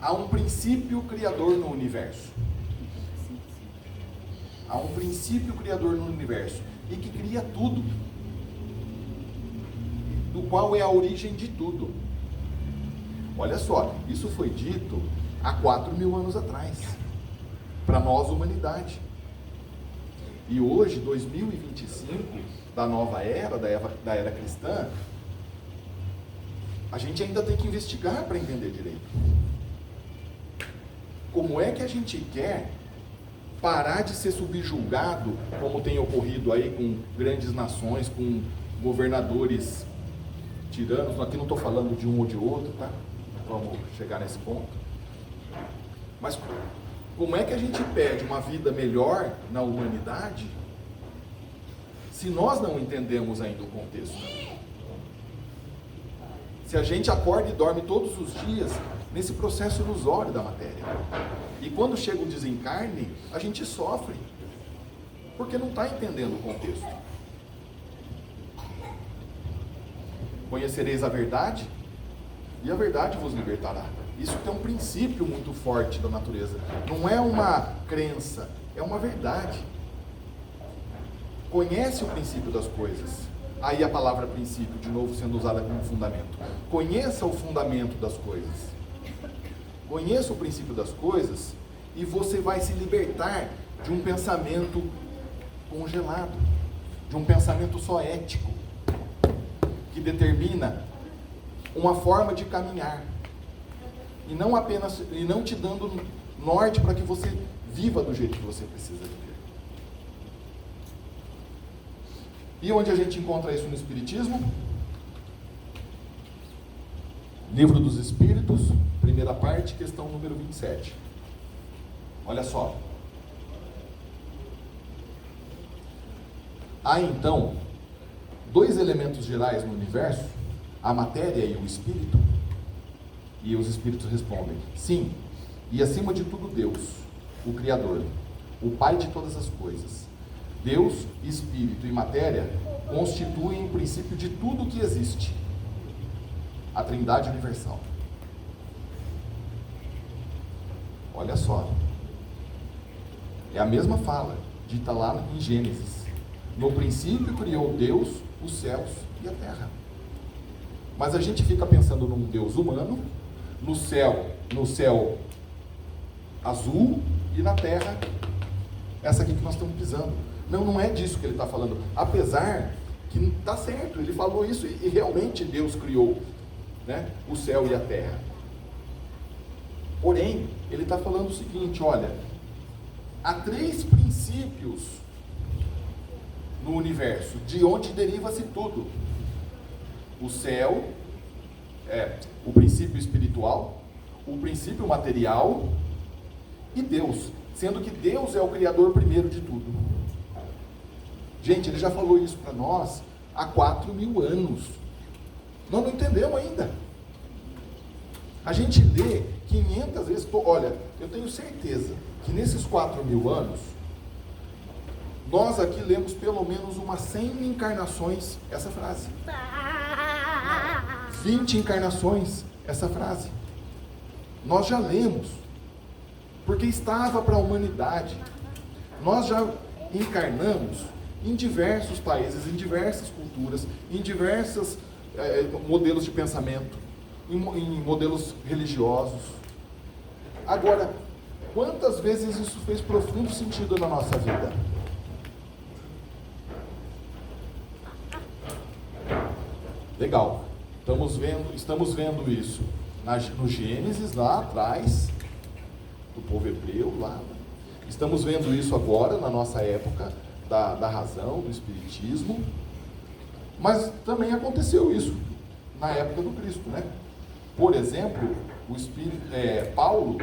há um princípio criador no universo. Há um princípio criador no universo e que cria tudo, do qual é a origem de tudo. Olha só, isso foi dito há 4.000 anos atrás, para nós, humanidade. E hoje, 2025, da nova era, da era cristã, a gente ainda tem que investigar para entender direito. Como é que a gente quer parar de ser subjugado, como tem ocorrido aí com grandes nações, com governadores tiranos? Aqui não estou falando de um ou de outro, tá? Vamos chegar nesse ponto. Mas como é que a gente pede uma vida melhor na humanidade se nós não entendemos ainda o contexto? Se a gente acorda e dorme todos os dias nesse processo ilusório da matéria. E quando chega o desencarne, a gente sofre, porque não está entendendo o contexto. Conhecereis a verdade, e a verdade vos libertará. Isso tem um princípio muito forte da natureza. Não é uma crença, é uma verdade. Conhece o princípio das coisas. Aí a palavra princípio, de novo, sendo usada como fundamento. Conheça o fundamento das coisas. Conheça o princípio das coisas e você vai se libertar de um pensamento congelado, de um pensamento só ético, que determina uma forma de caminhar e não te dando norte para que você viva do jeito que você precisa viver. E onde a gente encontra isso no Espiritismo? Livro dos Espíritos, primeira parte, questão número 27. Olha só. Há então dois elementos gerais no universo, a matéria e o espírito? E os espíritos respondem: sim, e acima de tudo Deus, o Criador, o Pai de todas as coisas. Deus, espírito e matéria constituem o princípio de tudo o que existe, a Trindade universal. Olha só, é a mesma fala dita lá em Gênesis: no princípio criou Deus os céus e a terra. Mas a gente fica pensando num Deus humano, no céu azul, e na terra essa aqui que nós estamos pisando. Não é disso que ele está falando, apesar que está certo, ele falou isso e realmente Deus criou, né, o céu e a terra. Porém, ele está falando o seguinte: olha, há três princípios no universo, de onde deriva-se tudo. O céu, o princípio espiritual, o princípio material e Deus, sendo que Deus é o Criador primeiro de tudo. Gente, ele já falou isso para nós há 4.000 anos. Nós não entendemos ainda. A gente lê 500 vezes. Olha, eu tenho certeza que nesses 4.000 anos, nós aqui lemos pelo menos umas 100 encarnações essa frase. 20 encarnações essa frase. Nós já lemos, porque estava para a humanidade. Nós já encarnamos em diversos países, em diversas culturas, em diversos modelos de pensamento, em modelos religiosos. Agora, quantas vezes isso fez profundo sentido na nossa vida? Legal. Estamos vendo isso no Gênesis, lá atrás, do povo hebreu, lá. Estamos vendo isso agora, na nossa época, da razão, do espiritismo. Mas também aconteceu isso na época do Cristo, né? Por exemplo, Paulo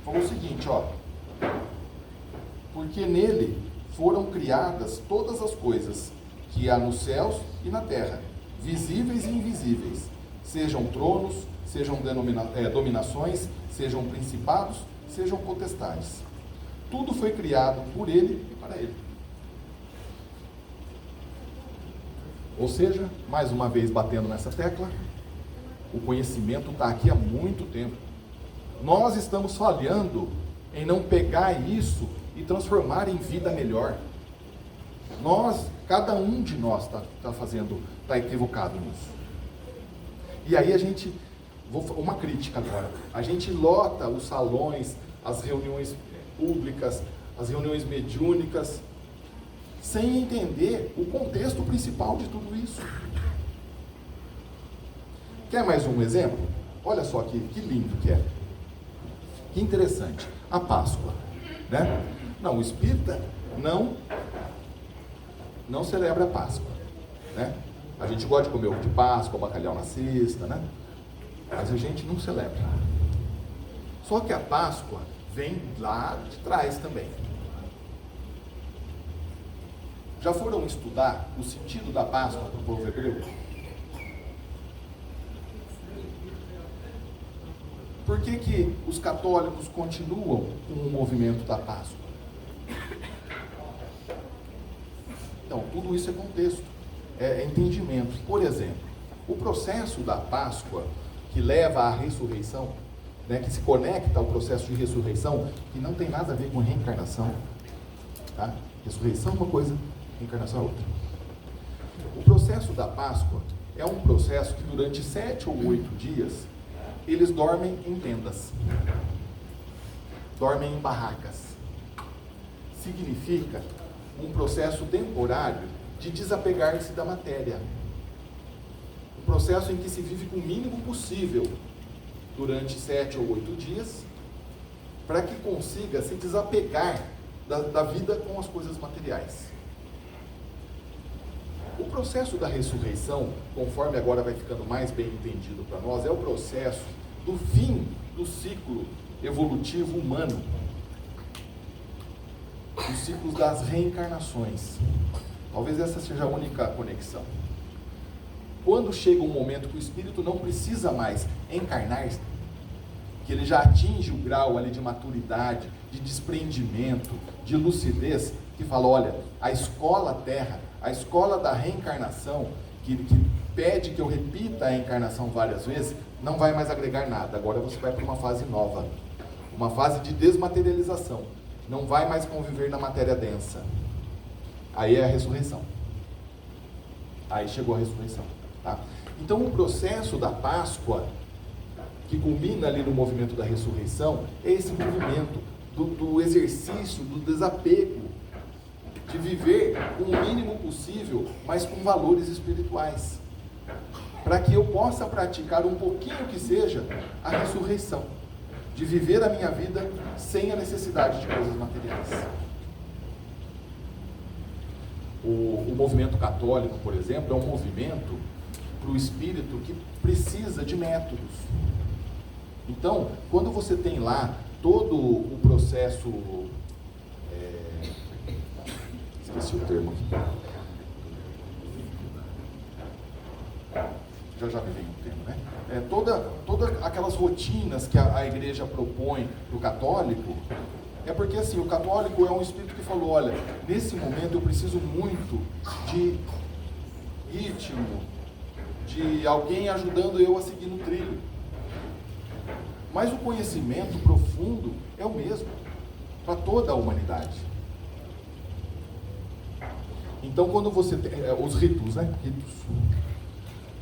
falou o seguinte, ó: porque nele foram criadas todas as coisas que há nos céus e na terra, visíveis e invisíveis, sejam tronos, sejam dominações, sejam principados, sejam potestades. Tudo foi criado por ele e para ele. Ou seja, mais uma vez batendo nessa tecla, o conhecimento está aqui há muito tempo. Nós estamos falhando em não pegar isso e transformar em vida melhor. Cada um de nós está equivocado nisso. E aí uma crítica agora, a gente lota os salões, as reuniões públicas, as reuniões mediúnicas, sem entender o contexto principal de tudo isso. Quer mais um exemplo? Olha só que lindo que é. Que interessante. A Páscoa, né? Não, o espírita não celebra a Páscoa, né? A gente gosta de comer ovo de Páscoa, bacalhau na cesta, né? Mas a gente não celebra. Só que a Páscoa vem lá de trás também. Já foram estudar o sentido da Páscoa para o povo hebreu? Por que os católicos continuam com o movimento da Páscoa? Então, tudo isso é contexto, é entendimento. Por exemplo, o processo da Páscoa que leva à ressurreição, né, que se conecta ao processo de ressurreição, que não tem nada a ver com reencarnação, tá? Ressurreição é uma coisa, reencarnação é outra. O processo da Páscoa é um processo que durante 7 ou 8 dias eles dormem em tendas, dormem em barracas. Significa um processo temporário de desapegar-se da matéria. Um processo em que se vive com o mínimo possível durante 7 ou 8 dias, para que consiga se desapegar da vida com as coisas materiais. O processo da ressurreição, conforme agora vai ficando mais bem entendido para nós, é o processo do fim do ciclo evolutivo humano, os ciclos das reencarnações. Talvez essa seja a única conexão. Quando chega um momento que o espírito não precisa mais encarnar, que ele já atinge o grau ali de maturidade, de desprendimento, de lucidez, que fala, olha, a escola terra, a escola da reencarnação, que pede que eu repita a encarnação várias vezes, não vai mais agregar nada. Agora você vai para uma fase nova, uma fase de desmaterialização. Não vai mais conviver na matéria densa. Aí é a ressurreição. Aí chegou a ressurreição. Tá? Então o processo da Páscoa, que culmina ali no movimento da ressurreição, é esse movimento do exercício, do desapego, de viver com o mínimo possível, mas com valores espirituais, para que eu possa praticar um pouquinho que seja a ressurreição, de viver a minha vida sem a necessidade de coisas materiais. O movimento católico, por exemplo, é um movimento para o espírito que precisa de métodos. Então, quando você tem lá todo o processo, esqueci o termo aqui, já me vem o termo, né? Todas aquelas rotinas que a igreja propõe para o católico, é porque assim, o católico é um espírito que falou, olha, nesse momento eu preciso muito de ritmo, de alguém ajudando eu a seguir no trilho. Mas o conhecimento profundo é o mesmo para toda a humanidade. Então, quando você tem os ritos, né?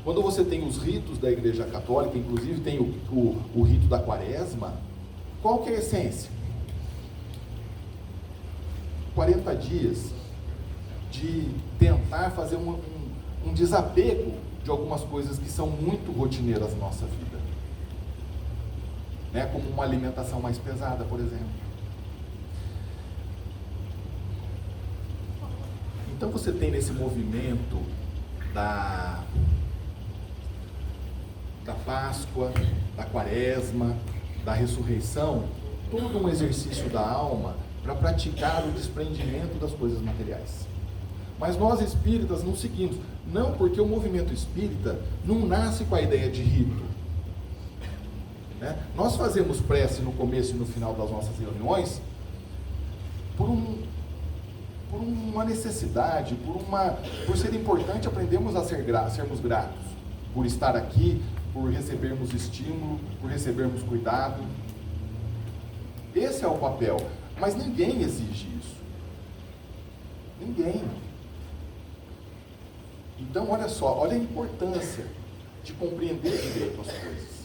Quando você tem os ritos da Igreja Católica, inclusive tem o rito da Quaresma, qual que é a essência? 40 dias de tentar fazer um desapego de algumas coisas que são muito rotineiras na nossa vida. Né? Como uma alimentação mais pesada, por exemplo. Então você tem nesse movimento da Páscoa, da Quaresma, da ressurreição, todo um exercício da alma para praticar o desprendimento das coisas materiais. Mas nós espíritas não seguimos. Não, porque o movimento espírita não nasce com a ideia de rito. Né? Nós fazemos prece no começo e no final das nossas reuniões por uma necessidade, por ser importante aprendermos a sermos gratos, por estar aqui, por recebermos estímulo, por recebermos cuidado. Esse é o papel, mas ninguém exige isso. Ninguém. Então, olha só, olha a importância de compreender direito as coisas.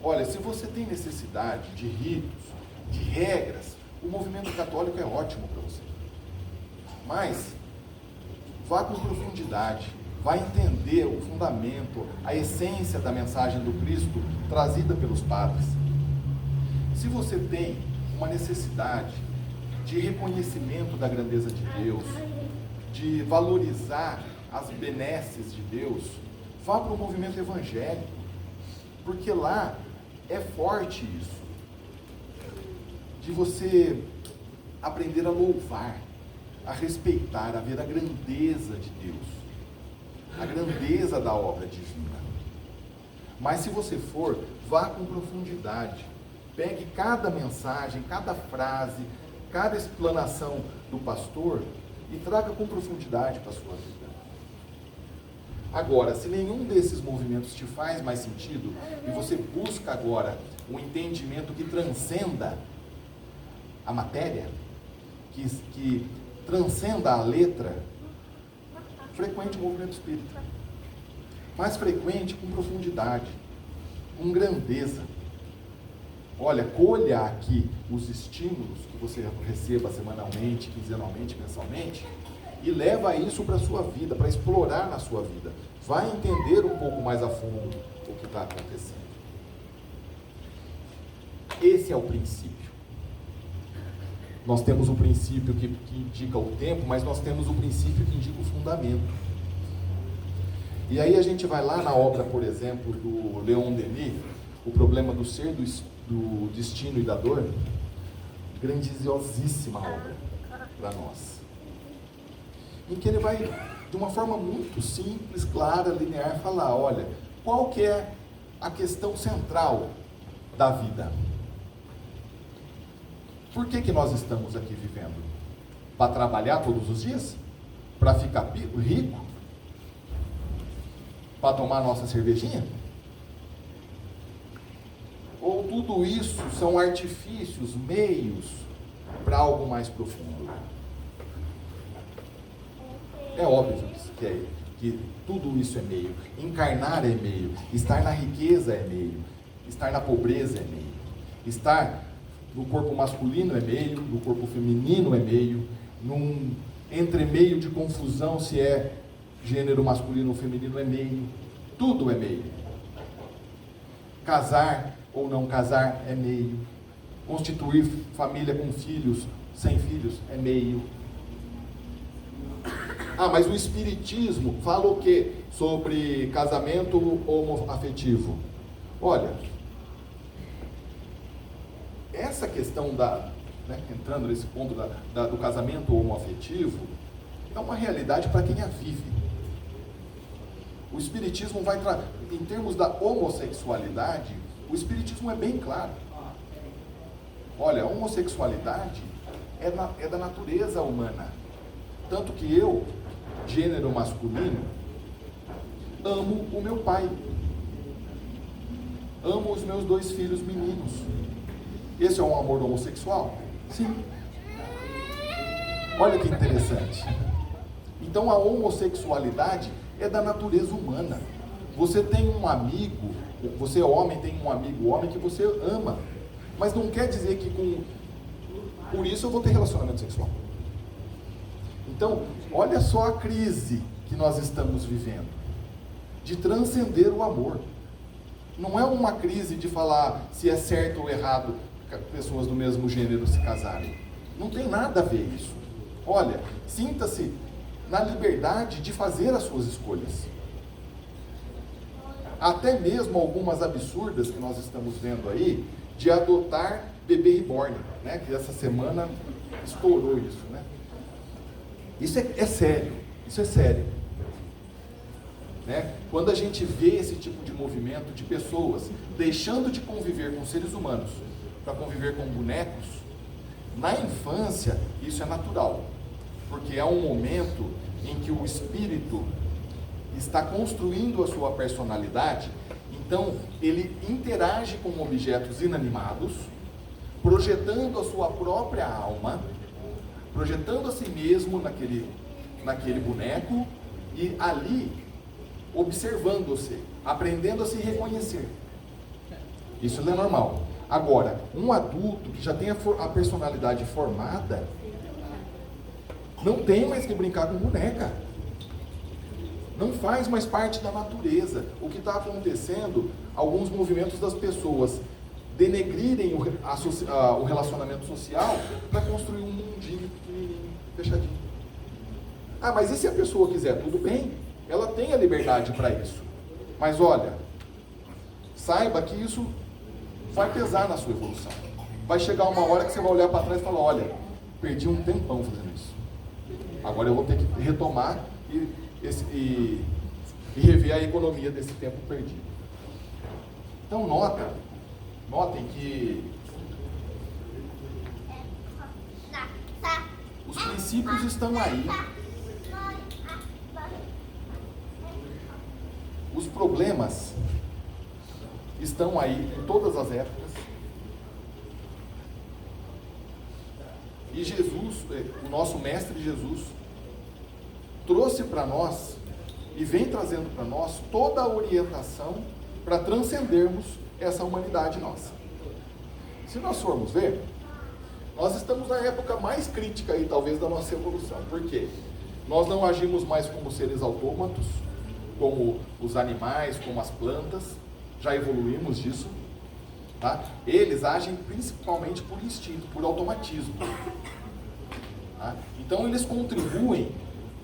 Olha, se você tem necessidade de ritos, de regras, o movimento católico é ótimo para você. Mas, vá com profundidade, vá entender o fundamento, a essência da mensagem do Cristo trazida pelos padres. Se você tem uma necessidade de reconhecimento da grandeza de Deus, de valorizar as benesses de Deus, vá para o movimento evangélico, porque lá é forte isso, de você aprender a louvar, a respeitar, a ver a grandeza de Deus, a grandeza da obra divina. Mas se você for, vá com profundidade, pegue cada mensagem, cada frase, cada explanação do pastor e traga com profundidade para a sua vida. Agora, se nenhum desses movimentos te faz mais sentido e você busca agora um entendimento que transcenda a matéria, que transcenda a letra, frequente o movimento espírita. Mas frequente com profundidade, com grandeza. Olha, colha aqui os estímulos que você receba semanalmente, quinzenalmente, mensalmente, e leva isso para a sua vida, para explorar na sua vida. Vai entender um pouco mais a fundo o que está acontecendo. Esse é o princípio. Nós temos o princípio que indica o tempo, mas nós temos o princípio que indica o fundamento. E aí a gente vai lá na obra, por exemplo, do Leon Denis, O Problema do Ser, do Destino e da Dor. Grandiosíssima obra para nós. Em que ele vai, de uma forma muito simples, clara, linear, falar, olha, qual que é a questão central da vida? Por que nós estamos aqui vivendo? Para trabalhar todos os dias? Para ficar rico? Para tomar nossa cervejinha? Ou tudo isso são artifícios, meios para algo mais profundo? É óbvio que tudo isso é meio. Encarnar é meio. Estar na riqueza é meio. Estar na pobreza é meio. Estar no corpo masculino é meio. No corpo feminino é meio. Num entremeio de confusão se é gênero masculino ou feminino é meio. Tudo é meio. Casar ou não casar é meio. Constituir família com filhos, sem filhos, é meio. Ah, mas o Espiritismo fala o quê? Sobre casamento homoafetivo. Olha, essa questão entrando nesse ponto do casamento homoafetivo, é uma realidade para quem a vive. O Espiritismo vai em termos da homossexualidade, o Espiritismo é bem claro. Olha, a homossexualidade é da natureza humana. Tanto que eu, gênero masculino, amo o meu pai. Amo os meus 2 filhos meninos. Esse é um amor homossexual? Sim. Olha que interessante. Então a homossexualidade é da natureza humana. Você tem um amigo, você homem tem um amigo homem que você ama. Mas não quer dizer que por isso eu vou ter relacionamento sexual. Então, olha só a crise que nós estamos vivendo? De transcender o amor. Não é uma crise de falar se é certo ou errado pessoas do mesmo gênero se casarem. Não tem nada a ver isso. Olha, sinta-se na liberdade de fazer as suas escolhas. Até mesmo algumas absurdas que nós estamos vendo aí, de adotar bebê reborn, né? Que essa semana estourou isso, né? Isso é sério, isso é sério. Né? Quando a gente vê esse tipo de movimento de pessoas deixando de conviver com seres humanos para conviver com bonecos, na infância isso é natural, porque é um momento em que o espírito está construindo a sua personalidade, então ele interage com objetos inanimados, projetando a sua própria alma, projetando a si mesmo naquele boneco e ali observando-se, aprendendo a se reconhecer. Isso é normal. Agora, um adulto que já tem a personalidade formada, não tem mais que brincar com boneca. Não faz mais parte da natureza. O que está acontecendo, alguns movimentos das pessoas denegrirem o relacionamento social para construir um mundinho pequenininho, fechadinho. Ah, mas e se a pessoa quiser? Tudo bem, ela tem a liberdade para isso. Mas olha, saiba que isso vai pesar na sua evolução. Vai chegar uma hora que você vai olhar para trás e falar, olha, perdi um tempão fazendo isso. Agora eu vou ter que retomar e rever a economia desse tempo perdido. Então notem que os princípios estão aí. Os problemas estão aí em todas as épocas. E Jesus, o nosso Mestre Jesus, trouxe para nós e vem trazendo para nós toda a orientação para transcendermos essa humanidade nossa. Se nós formos ver, nós estamos na época mais crítica aí, talvez, da nossa evolução. Por quê? Nós não agimos mais como seres autômatos, como os animais, como as plantas, já evoluímos disso. Tá? Eles agem principalmente por instinto, por automatismo. Tá? Então eles contribuem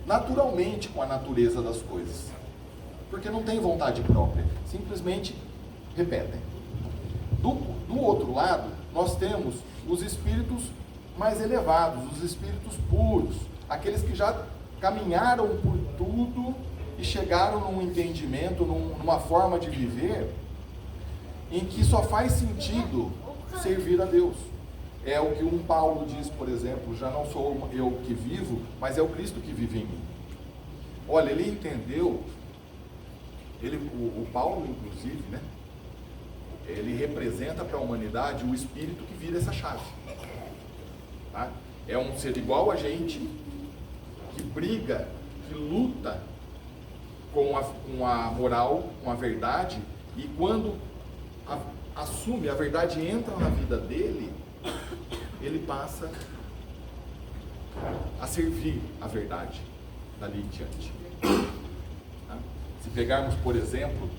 naturalmente com a natureza das coisas, porque não tem vontade própria, simplesmente repetem. Do outro lado, nós temos os espíritos mais elevados, os espíritos puros, aqueles que já caminharam por tudo e chegaram num entendimento, numa forma de viver em que só faz sentido servir a Deus. É o que um Paulo diz, por exemplo, já não sou eu que vivo, mas é o Cristo que vive em mim. Olha, ele entendeu, o Paulo inclusive, né? Ele representa para a humanidade o espírito que vira essa chave. Tá? É um ser igual a gente, que briga, que luta com a moral, com a verdade, e quando assume, a verdade entra na vida dele, ele passa a servir a verdade dali em diante. Tá? Se pegarmos, por exemplo,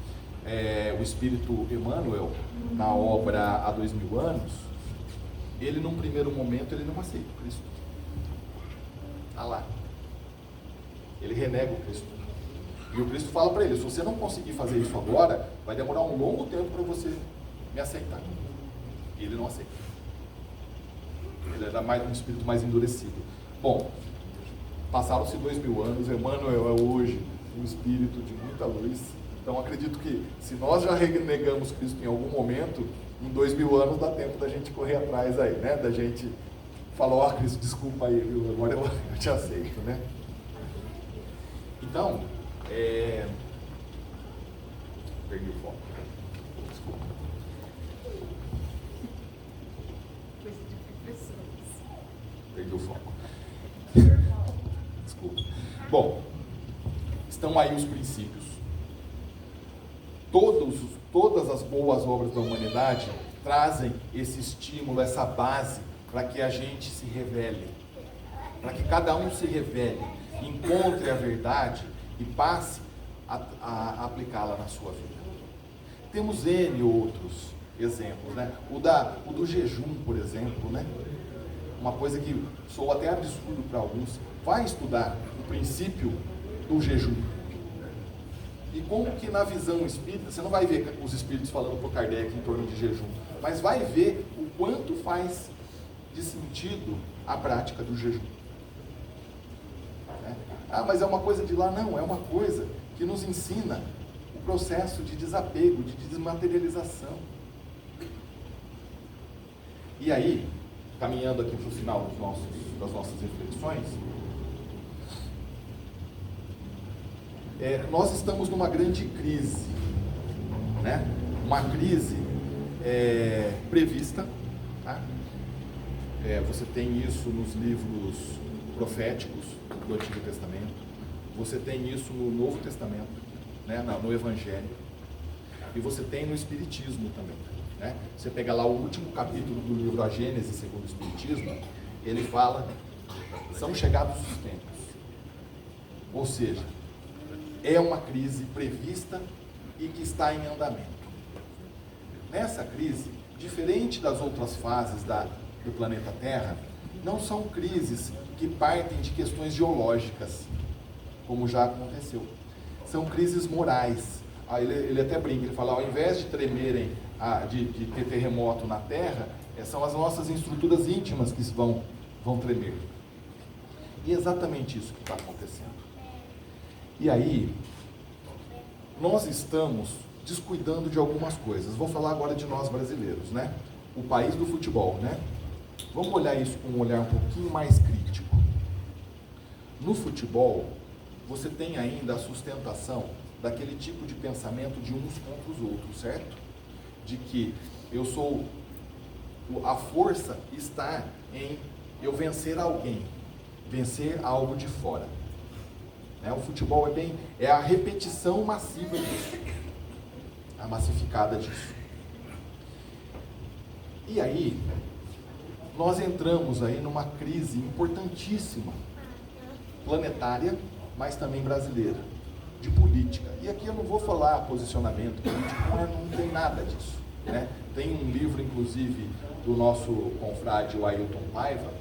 o espírito Emmanuel, na obra Há 2000 anos, ele num primeiro momento ele não aceita o Cristo. Está lá. Ele renega o Cristo. E o Cristo fala para ele, se você não conseguir fazer isso agora, vai demorar um longo tempo para você me aceitar. E ele não aceita. Ele era um espírito mais endurecido. Bom, passaram-se 2000 anos, Emmanuel é hoje um espírito de muita luz. Então acredito que se nós já renegamos Cristo em algum momento, em 2000 anos dá tempo da gente correr atrás aí, né? Da gente falar, ó, Cristo, desculpa aí, viu? Agora eu te aceito, né? Então, perdi o foco. Desculpa. Perdi o foco. Desculpa. Bom, estão aí os princípios. Todas as boas obras da humanidade trazem esse estímulo, essa base para que a gente se revele, para que cada um se revele, encontre a verdade e passe a aplicá-la na sua vida. Temos N outros exemplos, né? O do jejum, por exemplo, né? Uma coisa que soa até absurdo para alguns. Vai estudar o princípio do jejum. E como que na visão espírita, você não vai ver os espíritos falando por Kardec em torno de jejum, mas vai ver o quanto faz de sentido a prática do jejum. Ah, mas é uma coisa de lá? Não, é uma coisa que nos ensina o processo de desapego, de desmaterialização. E aí, caminhando aqui para o final das nossas reflexões, nós estamos numa grande crise, né? Uma crise prevista, tá? Você tem isso nos livros proféticos do Antigo Testamento, você tem isso no Novo Testamento, né? No Evangelho, e você tem no Espiritismo também, né? Você pega lá o último capítulo do livro A Gênese segundo o Espiritismo, ele fala, são chegados os tempos, ou seja, é uma crise prevista e que está em andamento. Nessa crise, diferente das outras fases do planeta Terra, não são crises que partem de questões geológicas, como já aconteceu. São crises morais. Ele até brinca, ele fala, ao invés de tremerem, de ter terremoto na Terra, são as nossas estruturas íntimas que vão tremer. E é exatamente isso que está acontecendo. E aí, nós estamos descuidando de algumas coisas. Vou falar agora de nós brasileiros, né? O país do futebol, né? Vamos olhar isso com um olhar um pouquinho mais crítico. No futebol, você tem ainda a sustentação daquele tipo de pensamento de uns contra os outros, certo? De que a força está em eu vencer alguém, vencer algo de fora. O futebol é a repetição massiva disso, a massificada disso. E aí, nós entramos aí numa crise importantíssima, planetária, mas também brasileira, de política. E aqui eu não vou falar posicionamento político, não tem nada disso, né? Tem um livro, inclusive, do nosso confrade, o Ailton Paiva,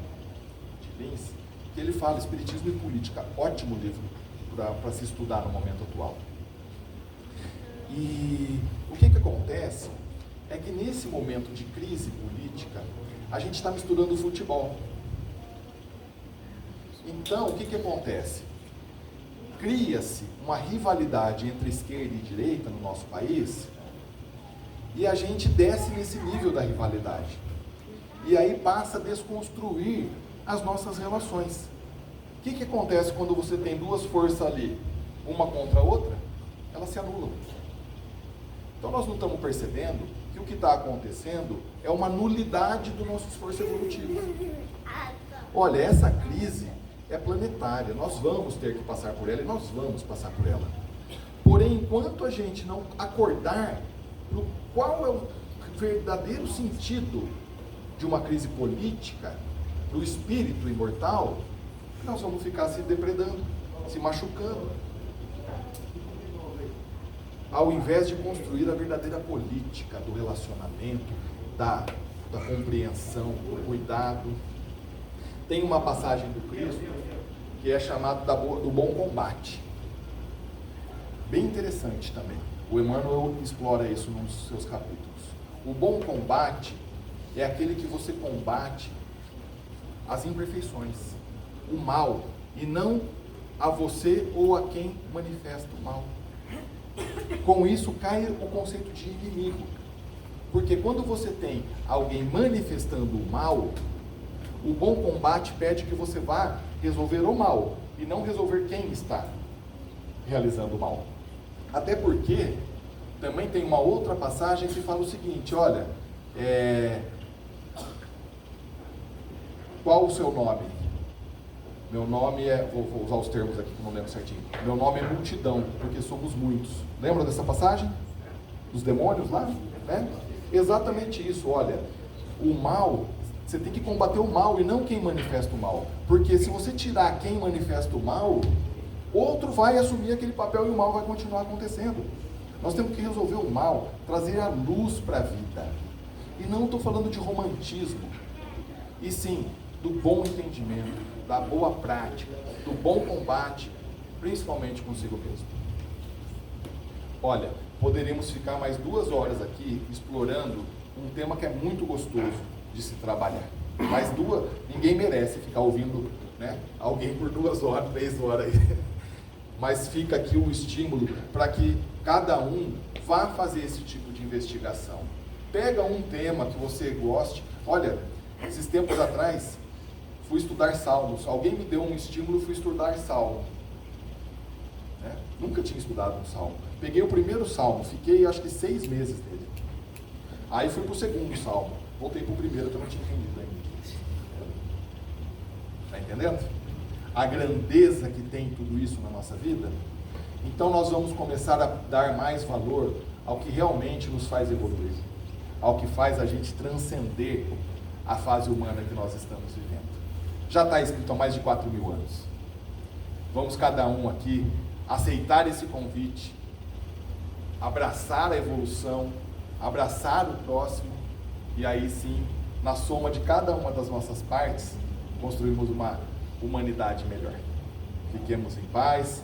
de Lins, que ele fala Espiritismo e Política. Ótimo livro para se estudar no momento atual. E o que acontece é que nesse momento de crise política, a gente está misturando o futebol. Então, o que acontece? Cria-se uma rivalidade entre esquerda e direita no nosso país, e a gente desce nesse nível da rivalidade. E aí passa a desconstruir as nossas relações. O que acontece quando você tem duas forças ali, uma contra a outra? Elas se anulam. Então nós não estamos percebendo que o que está acontecendo é uma nulidade do nosso esforço evolutivo. Olha, essa crise é planetária, nós vamos ter que passar por ela e nós vamos passar por ela. Porém, enquanto a gente não acordar no qual é o verdadeiro sentido de uma crise política, do espírito imortal, nós vamos ficar se depredando, se machucando, ao invés de construir a verdadeira política do relacionamento, da compreensão, do cuidado. Tem uma passagem do Cristo que é chamada do bom combate, bem interessante também. O Emmanuel explora isso nos seus capítulos. O bom combate é aquele que você combate as imperfeições, o mal, e não a você ou a quem manifesta o mal. Com isso cai o conceito de inimigo, porque quando você tem alguém manifestando o mal, o bom combate pede que você vá resolver o mal e não resolver quem está realizando o mal. Até porque também tem uma outra passagem que fala o seguinte, olha, qual o seu nome? Meu nome vou usar os termos aqui que eu não lembro certinho. Meu nome é multidão, porque somos muitos. Lembra dessa passagem? Dos demônios lá? Né? Exatamente isso, olha, o mal, você tem que combater o mal e não quem manifesta o mal. Porque se você tirar quem manifesta o mal, Outro vai assumir aquele papel e o mal vai continuar acontecendo. Nós temos que resolver o mal, trazer a luz para a vida. E não estou falando de romantismo, e sim do bom entendimento, da boa prática, do bom combate, principalmente consigo mesmo. Olha, poderíamos ficar mais 2 horas aqui explorando um tema que é muito gostoso de se trabalhar. Mas ninguém merece ficar ouvindo, né, alguém por 2 horas, 3 horas aí. Mas fica aqui o estímulo para que cada um vá fazer esse tipo de investigação. Pega um tema que você goste. Olha, esses tempos atrás, fui estudar Salmos. Alguém me deu um estímulo, fui estudar Salmo. Né? Nunca tinha estudado um Salmo. Peguei o primeiro Salmo, fiquei acho que 6 meses nele. Aí fui para o segundo Salmo. Voltei para o primeiro, que eu não tinha entendido ainda. Está entendendo? A grandeza que tem tudo isso na nossa vida. Então nós vamos começar a dar mais valor ao que realmente nos faz evoluir, ao que faz a gente transcender a fase humana que nós estamos vivendo. Já está escrito há mais de 4.000 anos. Vamos cada um aqui aceitar esse convite, abraçar a evolução, abraçar o próximo, e aí sim, na soma de cada uma das nossas partes, construirmos uma humanidade melhor. Fiquemos em paz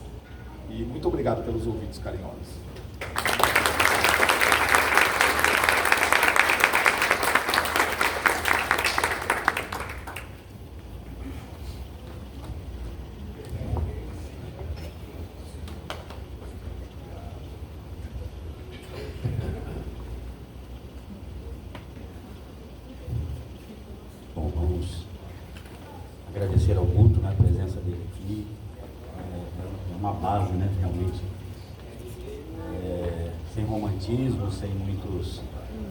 e muito obrigado pelos ouvidos carinhosos. Bom, vamos agradecer ao Guto, né, a presença dele aqui. É uma base, né, realmente, sem romantismo, sem muitos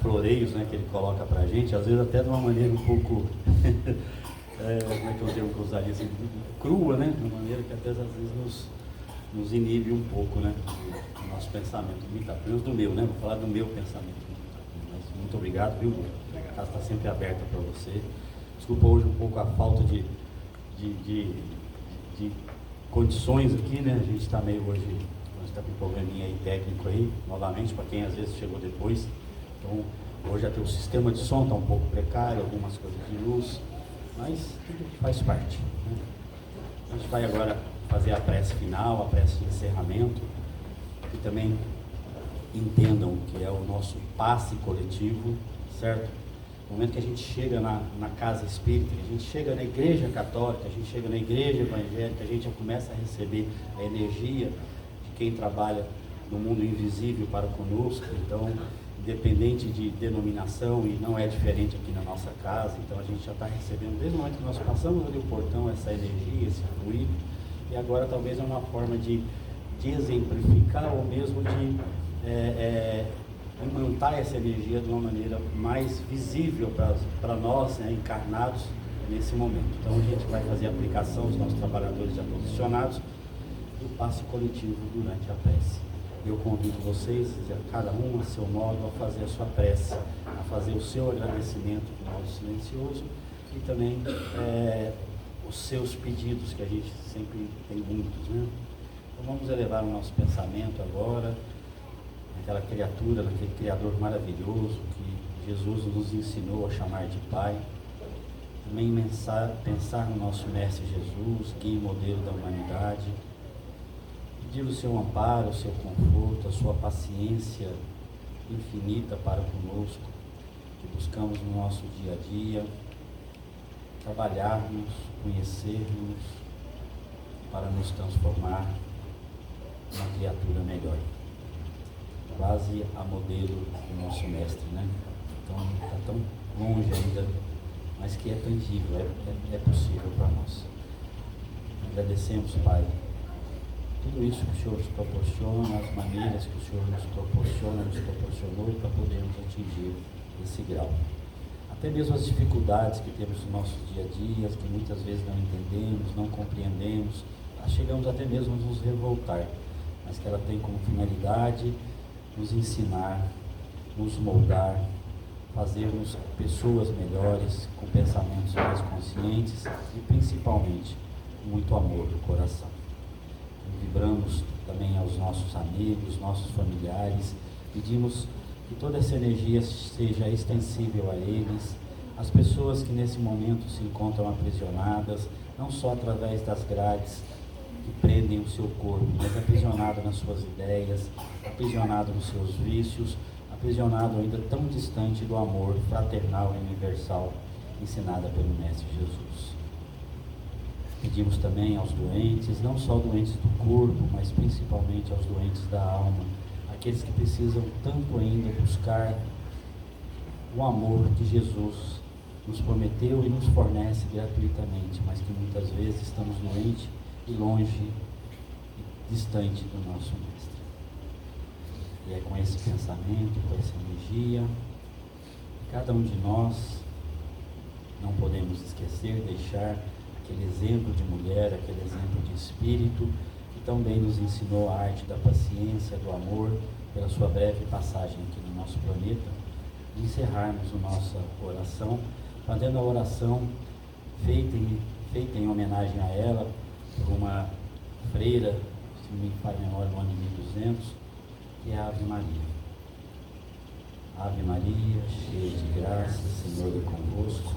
floreios, né, que ele coloca pra gente, às vezes até de uma maneira um pouco, como é que eu tenho que usar isso, crua, né, de uma maneira que até às vezes nos inibe um pouco, né, do nosso pensamento, pelo menos do meu, né, vou falar do meu pensamento, mas muito obrigado, viu, a casa está sempre aberta para você. Desculpa hoje um pouco a falta de condições aqui, né? A gente está meio hoje, nós está com um probleminha aí técnico aí, novamente, para quem às vezes chegou depois. Então, hoje até o sistema de som está um pouco precário, algumas coisas de luz, mas tudo faz parte, né? A gente vai agora fazer a prece final, a prece de encerramento, e também entendam que é o nosso passe coletivo, certo? No momento que a gente chega na casa espírita, que a gente chega na igreja católica, a gente chega na igreja evangélica, a gente já começa a receber a energia de quem trabalha no mundo invisível para conosco. Então, independente de denominação, e não é diferente aqui na nossa casa, então a gente já está recebendo, desde o momento que nós passamos ali o portão, essa energia, esse fluido, e agora talvez é uma forma de exemplificar ou mesmo de imantar essa energia de uma maneira mais visível para nós, né, encarnados nesse momento. Então a gente vai fazer a aplicação dos nossos trabalhadores já posicionados do passe coletivo durante a prece. Eu convido vocês, cada um a seu modo, a fazer a sua prece, a fazer o seu agradecimento do modo silencioso e também os seus pedidos, que a gente sempre tem muitos, né? Então vamos elevar o nosso pensamento agora naquela criatura, naquele Criador maravilhoso que Jesus nos ensinou a chamar de Pai. Também pensar no nosso Mestre Jesus, guia e modelo da humanidade. Pedir o seu amparo, o seu conforto, a sua paciência infinita para conosco, que buscamos no nosso dia a dia, trabalharmos, conhecermos, para nos transformar numa criatura melhor, quase a modelo do nosso Mestre, né? Então, está tão longe ainda, mas que é tangível, é possível para nós. Agradecemos, Pai, tudo isso que o Senhor nos proporciona, as maneiras que o Senhor nos proporciona, nos proporcionou para podermos atingir esse grau. Até mesmo as dificuldades que temos no nosso dia a dia, que muitas vezes não entendemos, não compreendemos, chegamos até mesmo a nos revoltar, mas que ela tem como finalidade nos ensinar, nos moldar, fazermos pessoas melhores, com pensamentos mais conscientes e principalmente muito amor do coração. vibramos também aos nossos amigos, nossos familiares, pedimos que toda essa energia seja extensível a eles, as pessoas que nesse momento se encontram aprisionadas, não só através das grades que prendem o seu corpo, mas aprisionado nas suas ideias, aprisionado nos seus vícios, aprisionado ainda tão distante do amor fraternal e universal ensinada pelo Mestre Jesus. Pedimos também aos doentes, não só doentes do corpo, mas principalmente aos doentes da alma, aqueles que precisam tanto ainda buscar o amor que Jesus nos prometeu e nos fornece gratuitamente, mas que muitas vezes estamos doentes e longe, distante do nosso Mestre. E é com esse pensamento, com essa energia, cada um de nós não podemos esquecer, deixar aquele exemplo de mulher, aquele exemplo de espírito, que também nos ensinou a arte da paciência, do amor, pela sua breve passagem aqui no nosso planeta, e encerrarmos a nossa oração, fazendo a oração feita em homenagem a ela, por uma freira, se não me falha a memória, no ano de 1200, que é a Ave Maria. Ave Maria, cheia de graça, o Senhor é convosco,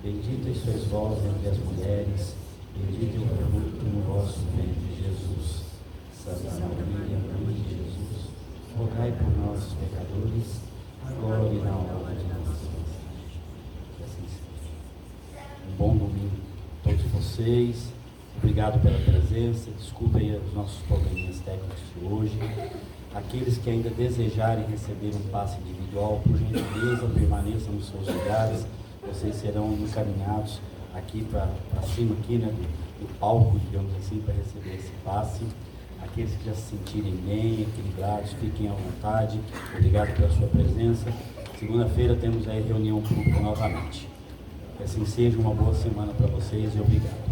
bendita sois vós entre as mulheres, bendito é o fruto do vosso ventre, Jesus. Santa Maria, Mãe de Jesus, rogai por nós, pecadores, agora e na hora de nossa morte. Que assim seja. Um bom domingo a todos vocês. Obrigado pela presença. Desculpem os nossos probleminhas técnicos de hoje. Aqueles que ainda desejarem receber um passe individual, por gentileza, permaneçam nos seus lugares. Vocês serão encaminhados aqui para cima, aqui, né, do palco, digamos assim, para receber esse passe. Aqueles que já se sentirem bem, equilibrados, fiquem à vontade. Obrigado pela sua presença. Segunda-feira temos aí reunião pública novamente. Que assim seja, uma boa semana para vocês e obrigado.